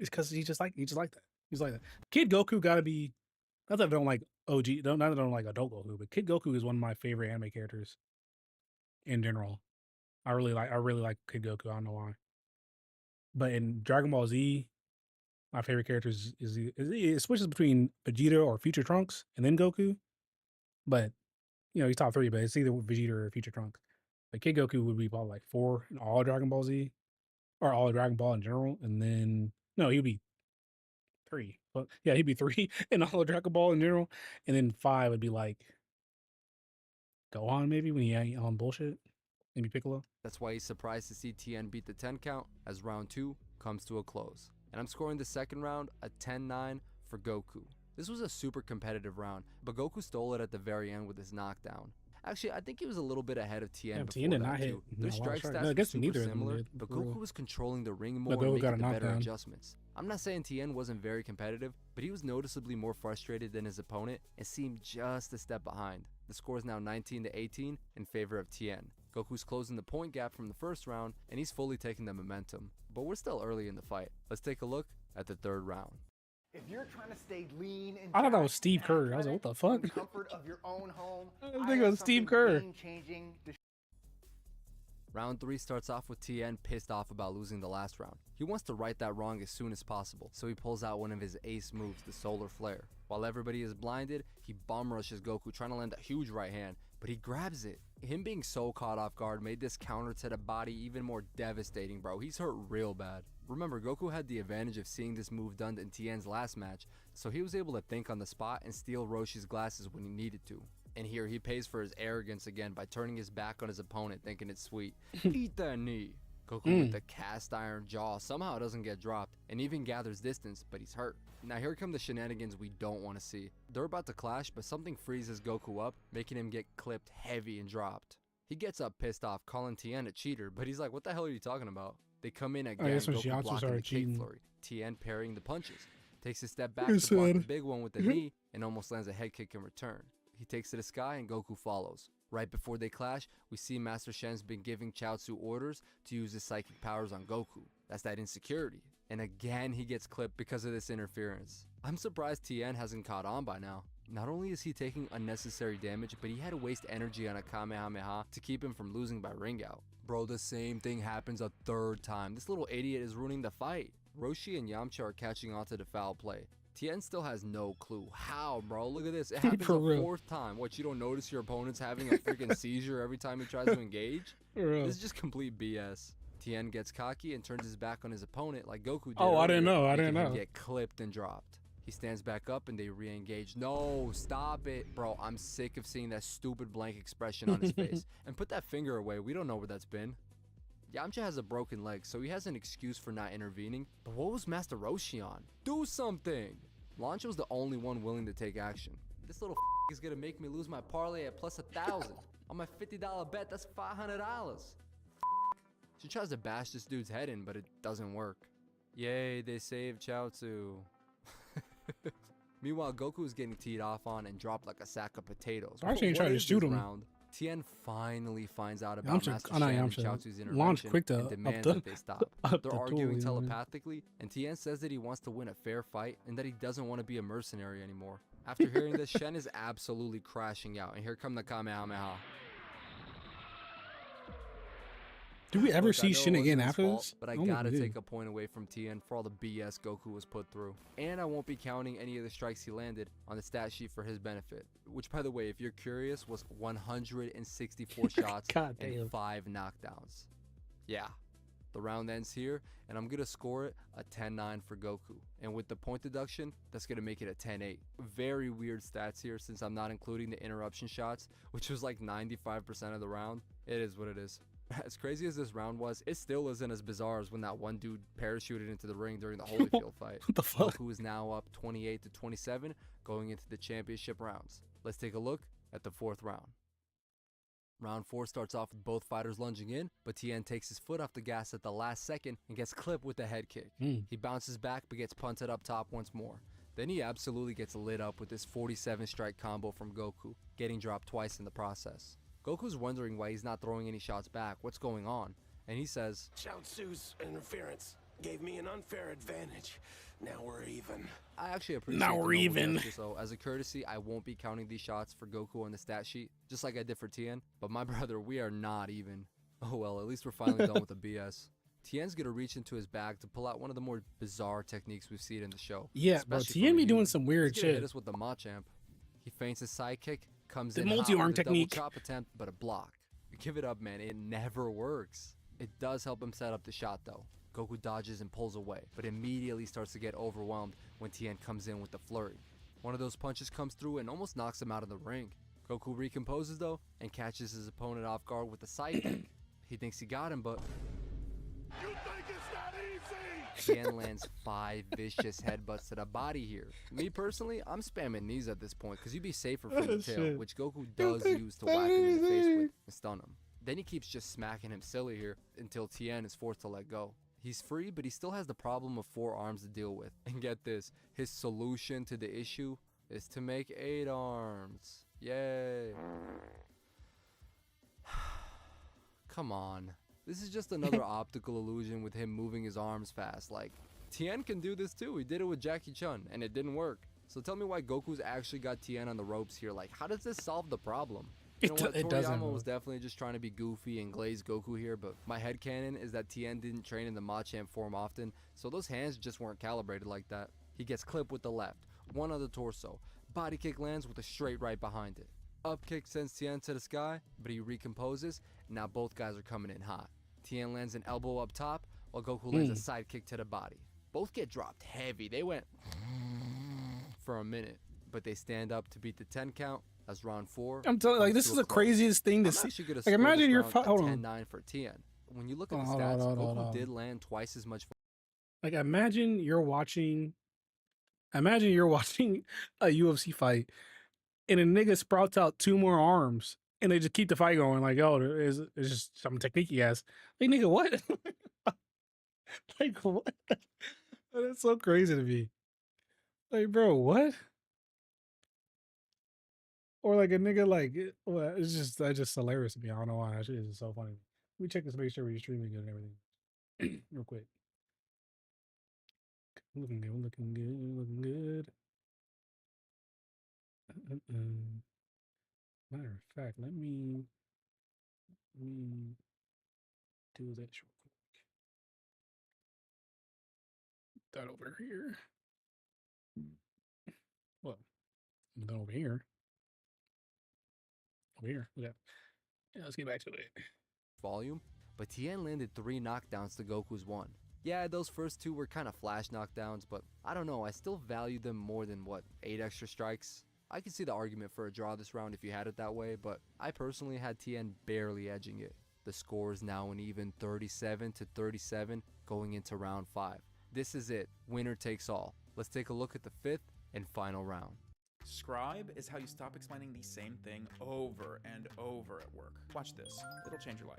It's because he just like that. He's like that. Kid Goku gotta be. Not that I don't like OG. Not that I don't like adult Goku, but Kid Goku is one of my favorite anime characters. In general, I really like Kid Goku. I don't know why. But in Dragon Ball Z, my favorite character is it switches between Vegeta or Future Trunks and then Goku. But you know he's top 3, but it's either Vegeta or Future Trunks. But Kid Goku would be probably like 4 in all Dragon Ball Z, or all Dragon Ball in general, and then no, he would be 3. But yeah, he'd be 3 in all of Dragon Ball in general, and then 5 would be like Gohan maybe when he ain't on bullshit. Maybe Piccolo. That's why he's surprised to see Tien beat the 10 count as round 2 comes to a close. And I'm scoring the second round a 10-9 for Goku. This was a super competitive round, but Goku stole it at the very end with his knockdown. Actually, I think he was a little bit ahead of Tien Yeah, before Tien did that not hit. too. No, Their strike strike. stats No, I were guess super neither of them similar, did, but for real. Goku was controlling the ring But more and Goku got making a the better knockdown. adjustments. I'm not saying Tien wasn't very competitive, but he was noticeably more frustrated than his opponent and seemed just a step behind. The score is now 19-18 in favor of Tien. Goku's closing the point gap from the first round, and he's fully taking the momentum. But we're still early in the fight. Let's take a look at the third round. If you're trying to stay lean and I thought that was jacked Steve and Kerr. I was like, what the fuck? athletic in the comfort of your own home, I I think have it was Steve something Kerr. game-changing to Round 3 starts off with Tien pissed off about losing the last round. He wants to right that wrong as soon as possible, so he pulls out one of his ace moves, the Solar Flare. While everybody is blinded, he bomb rushes Goku, trying to land a huge right hand, but he grabs it. Him being so caught off guard made this counter to the body even more devastating, bro. He's hurt real bad. Remember, Goku had the advantage of seeing this move done in Tien's last match, so he was able to think on the spot and steal Roshi's glasses when he needed to. And here he pays for his arrogance again by turning his back on his opponent, thinking it's sweet. Eat that knee. Goku with the cast iron jaw somehow doesn't get dropped and even gathers distance, but he's hurt. Now here come the shenanigans we don't want to see. They're about to clash, but something freezes Goku up, making him get clipped heavy and dropped. He gets up pissed off, calling Tien a cheater, but he's like, what the hell are you talking about? They come in again, guess when Goku Shiatsu blocking the started kick cheating. flurry. Tien parrying the punches. Takes a step back It's to block the sad. big one with the knee and almost lands a head kick in return. He takes to the sky and Goku follows. Right before they clash, we see Master Shen's been giving Chaozu orders to use his psychic powers on Goku. That's that insecurity. And again he gets clipped because of this interference. I'm surprised Tien hasn't caught on by now. Not only is he taking unnecessary damage, but he had to waste energy on a Kamehameha to keep him from losing by ring out. Bro, the same thing happens a third time. This little idiot is ruining the fight. Roshi and Yamcha are catching on to the foul play. Tien still has no clue. How, bro? Look at this. It happens For a real. 4th time. What, you don't notice your opponent's having a freaking seizure every time he tries to engage? For real. This is just complete BS. Tien gets cocky and turns his back on his opponent like Goku did. Oh, I didn't earlier, know. I making didn't him know. get clipped and dropped. He stands back up and they re-engage. No, stop it. Bro, I'm sick of seeing that stupid blank expression on his face. And put that finger away. We don't know where that's been. Yamcha has a broken leg, so he has an excuse for not intervening. But what was Master Roshi on? Do something! Lancho's the only one willing to take action. This little is gonna make me lose my parlay at plus 1,000. On my $50 bet, that's $500. She tries to bash this dude's head in, but it doesn't work. Yay, they saved Chaozu. Meanwhile, Goku is getting teed off on and dropped like a sack of potatoes. I actually ain't trying to shoot him. Round, Tien finally finds out about Yamcha, Master Shan and Chaozu's launch intervention quick to and demands up the, that they stop. up They're the arguing tool, telepathically, and Tien says that he wants to win a fair fight and that he doesn't want to be a mercenary anymore. After hearing this, Shen is absolutely crashing out, and here come the Kamehameha. Do we ever Look, I see know Shin it again wasn't his after fault, this? but I don't gotta think we take did. a point away from Tien for all the BS Goku was put through. And I won't be counting any of the strikes he landed on the stat sheet for his benefit. Which, by the way, if you're curious, was 164 shots God and damn. 5 knockdowns. Yeah. The round ends here, and I'm gonna score it a 10-9 for Goku. And with the point deduction, that's gonna make it a 10-8. Very weird stats here since I'm not including the interruption shots, which was like 95% of the round. It is what it is. As crazy as this round was, it still isn't as bizarre as when that one dude parachuted into the ring during the Holyfield fight. What the fuck? Goku is now up 28-27 going into the championship rounds. Let's take a look at the 4th round. Round 4 starts off with both fighters lunging in, but Tien takes his foot off the gas at the last second and gets clipped with a head kick. He bounces back but gets punted up top once more. Then he absolutely gets lit up with this 47 strike combo from Goku, getting dropped twice in the process. Goku's wondering why he's not throwing any shots back, what's going on, and he says, Chaozu's interference gave me an unfair advantage. Now we're even. I actually appreciate Now the we're noble even. gesture, so as a courtesy, I won't be counting these shots for Goku on the stat sheet, just like I did for Tien, but my brother, we are not even. Oh well, at least we're finally done with the BS. Tien's gonna reach into his bag to pull out one of the more bizarre techniques we've seen in the show. Yeah, bro. especially Tien from a be doing human. some weird He's gonna hit shit. us with the Machamp. He feints his sidekick, comes The in hot multi-arm with a double technique. chop attempt, but a block. Give it up, man. It never works. It does help him set up the shot, though. Goku dodges and pulls away, but immediately starts to get overwhelmed when Tien comes in with the flurry. One of those punches comes through and almost knocks him out of the ring. Goku recomposes, though, and catches his opponent off guard with a sidekick. He thinks he got him, but You think it's not easy? Tien lands 5 vicious headbutts to the body here. Me personally, I'm spamming these at this point because you'd be safer from the tail, shit. which Goku does use to whack him in the face with and stun him. Then he keeps just smacking him silly here until Tien is forced to let go. He's free, but he still has the problem of 4 arms to deal with. And get this, his solution to the issue is to make 8 arms. Yay. Come on. This is just another optical illusion with him moving his arms fast. Like, Tien can do this too. He did it with Jackie Chun, and it didn't work. So tell me why Goku's actually got Tien on the ropes here. Like, how does this solve the problem? You know what? It doesn't, Toriyama bro. was definitely just trying to be goofy and glaze Goku here, but my headcanon is that Tien didn't train in the Machamp form often, so those hands just weren't calibrated like that. He gets clipped with the left, one on the torso. Body kick lands with a straight right behind it. Up kick sends Tien to the sky, but he recomposes, and now both guys are coming in hot. Tien lands an elbow up top, while Goku lands a side kick to the body. Both get dropped heavy. They went for a minute, but they stand up to beat the 10 count. That's round 4. I'm telling you, like, comes this to is a the close. craziest thing to I'm see. actually gonna Like, score imagine this you're round a hold on. 10-9 for Tien. When you look at the Hold on, stats, hold on, Goku hold on. did land twice as much. Like, imagine you're watching a UFC fight, and a nigga sprouts out 2 more arms, and they just keep the fight going. Like, oh, it's just some technique he has. Like, nigga, what? Like, what? That's so crazy to me. Like, bro, what? Or like a nigga, like, well, it's just that's just hilarious to me. I don't know why. That shit is so funny. Let me check this to make sure we're streaming good and everything. Real quick. Looking good, looking good, looking good. Matter of fact, let me do this real quick. That over here. Well, then over here. Over here. Yeah. Yeah, let's get back to it. volume, but Tien landed 3 knockdowns to Goku's 1. Yeah, those first 2 were kind of flash knockdowns, but I don't know, I still value them more than, 8 extra strikes? I can see the argument for a draw this round if you had it that way, but I personally had Tien barely edging it. The score is now an even 37-37 going into round 5. This is it, winner takes all. Let's take a look at the 5th and final round. Scribe is how you stop explaining the same thing over and over at work. Watch this, it'll change your life.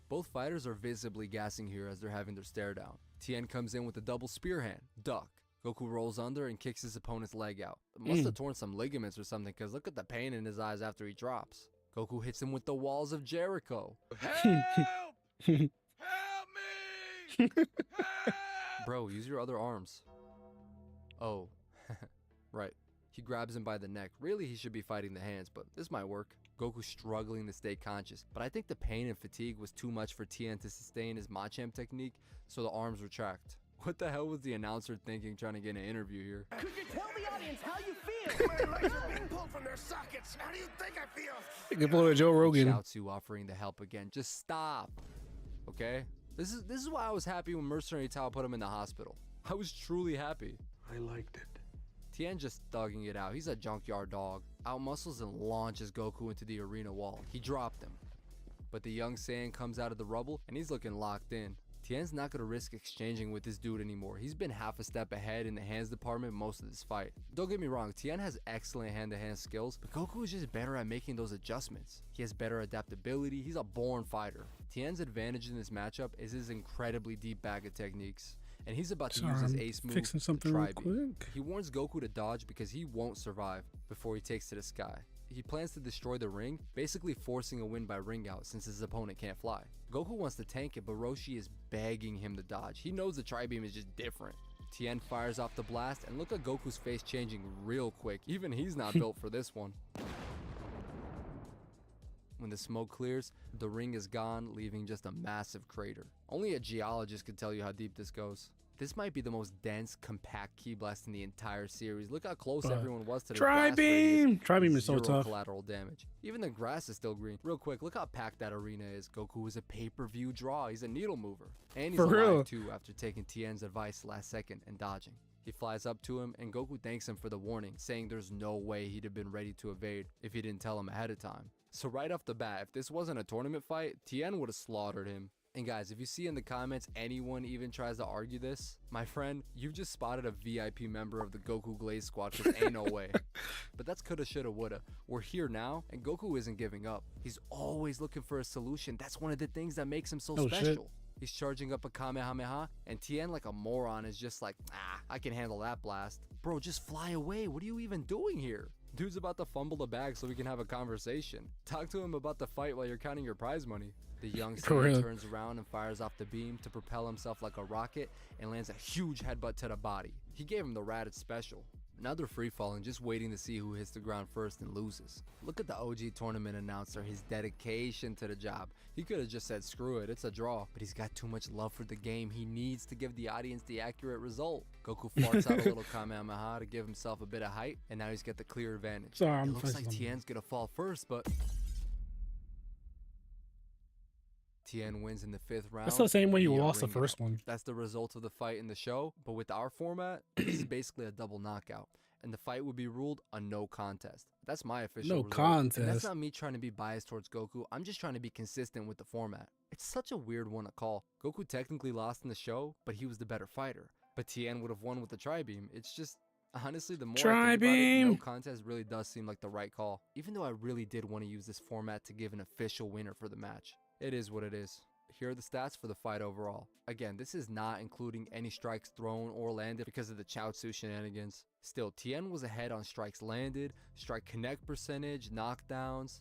Both fighters are visibly gassing here as they're having their stare down. Tien comes in with a double spear hand, duck. Goku rolls under and kicks his opponent's leg out. Must have torn some ligaments or something, because look at the pain in his eyes after he drops. Goku hits him with the walls of Jericho. Help! Help me! Help! Bro, use your other arms. Oh, right. He grabs him by the neck. Really, he should be fighting the hands, but this might work. Goku's struggling to stay conscious, but I think the pain and fatigue was too much for Tien to sustain his Machamp technique, so the arms retract. What the hell was the announcer thinking trying to get an interview here? Could you tell the audience how you feel? My legs are being pulled from their sockets. How do you think I feel? You can blow to Joe Rogan. Shouts offering to help again. Just stop. Okay? This is why I was happy when Mercenary Tao put him in the hospital. I was truly happy. I liked it. Tien just thugging it out. He's a junkyard dog. Outmuscles and launches Goku into the arena wall. He dropped him. But the young Saiyan comes out of the rubble and he's looking locked in. Tien's not going to risk exchanging with this dude anymore. He's been half a step ahead in the hands department most of this fight. Don't get me wrong, Tien has excellent hand-to-hand skills, but Goku is just better at making those adjustments. He has better adaptability. He's a born fighter. Tien's advantage in this matchup is his incredibly deep bag of techniques. And he's about to use his ace move, fixing something the real Tri-Beam. quick. He warns Goku to dodge because he won't survive before he takes to the sky. He plans to destroy the ring, basically forcing a win by ring out since his opponent can't fly. Goku wants to tank it, but Roshi is begging him to dodge. He knows the Tri-Beam is just different. Tien fires off the blast, and look at Goku's face changing real quick. Even he's not built for this one. When the smoke clears, the ring is gone, leaving just a massive crater. Only a geologist could tell you how deep this goes. This might be the most dense, compact ki blast in the entire series. Look how close everyone was to the Tri-Beam! Tri-Beam is so zero tough. collateral damage. Even the grass is still green. Real quick, look how packed that arena is. Goku is a pay-per-view draw. He's a needle mover. And he's For alive real. too after taking Tien's advice last second and dodging. He flies up to him and Goku thanks him for the warning, saying there's no way he'd have been ready to evade if he didn't tell him ahead of time. So right off the bat, if this wasn't a tournament fight, Tien would have slaughtered him. And guys, if you see in the comments anyone even tries to argue this, my friend, you've just spotted a VIP member of the Goku Glaze squad, because ain't no way. But that's coulda, shoulda, woulda. We're here now, and Goku isn't giving up. He's always looking for a solution. That's one of the things that makes him so Oh, special. shit. He's charging up a Kamehameha, and Tien, like a moron, is just like, I can handle that blast. Bro, just fly away. What are you even doing here? Dude's about to fumble the bag so we can have a conversation. Talk to him about the fight while you're counting your prize money. The young For Saiyan real. turns around and fires off the beam to propel himself like a rocket and lands a huge headbutt to the body. He gave him the Raditz special. Now they're free falling, just waiting to see who hits the ground first and loses. Look at the OG tournament announcer, his dedication to the job. He could have just said screw it, it's a draw, but he's got too much love for the game. He needs to give the audience the accurate result. Goku farts out a little Kamehameha to give himself a bit of height, and now he's got the clear advantage. Sorry, It I'm looks like pressing Tien's gonna fall first, but Tien wins in the 5th round. That's the same way you via lost the ring first out. one. That's the result of the fight in the show, but with our format, this is basically a double knockout, and the fight would be ruled a no contest. That's my official No result. And that's contest. not me trying to be biased towards Goku. I'm just trying to be consistent with the format. It's such a weird one to call. Goku technically lost in the show, but he was the better fighter. But Tien would have won with the Tri-Beam. It's just, honestly, the more I think about it, Tri-Beam! no contest really does seem like the right call. Even though I really did want to use this format to give an official winner for the match. It is what it is. Here are the stats for the fight overall. Again, this is not including any strikes thrown or landed because of the Chaozu shenanigans. Still, Tien was ahead on strikes landed, strike connect percentage, knockdowns.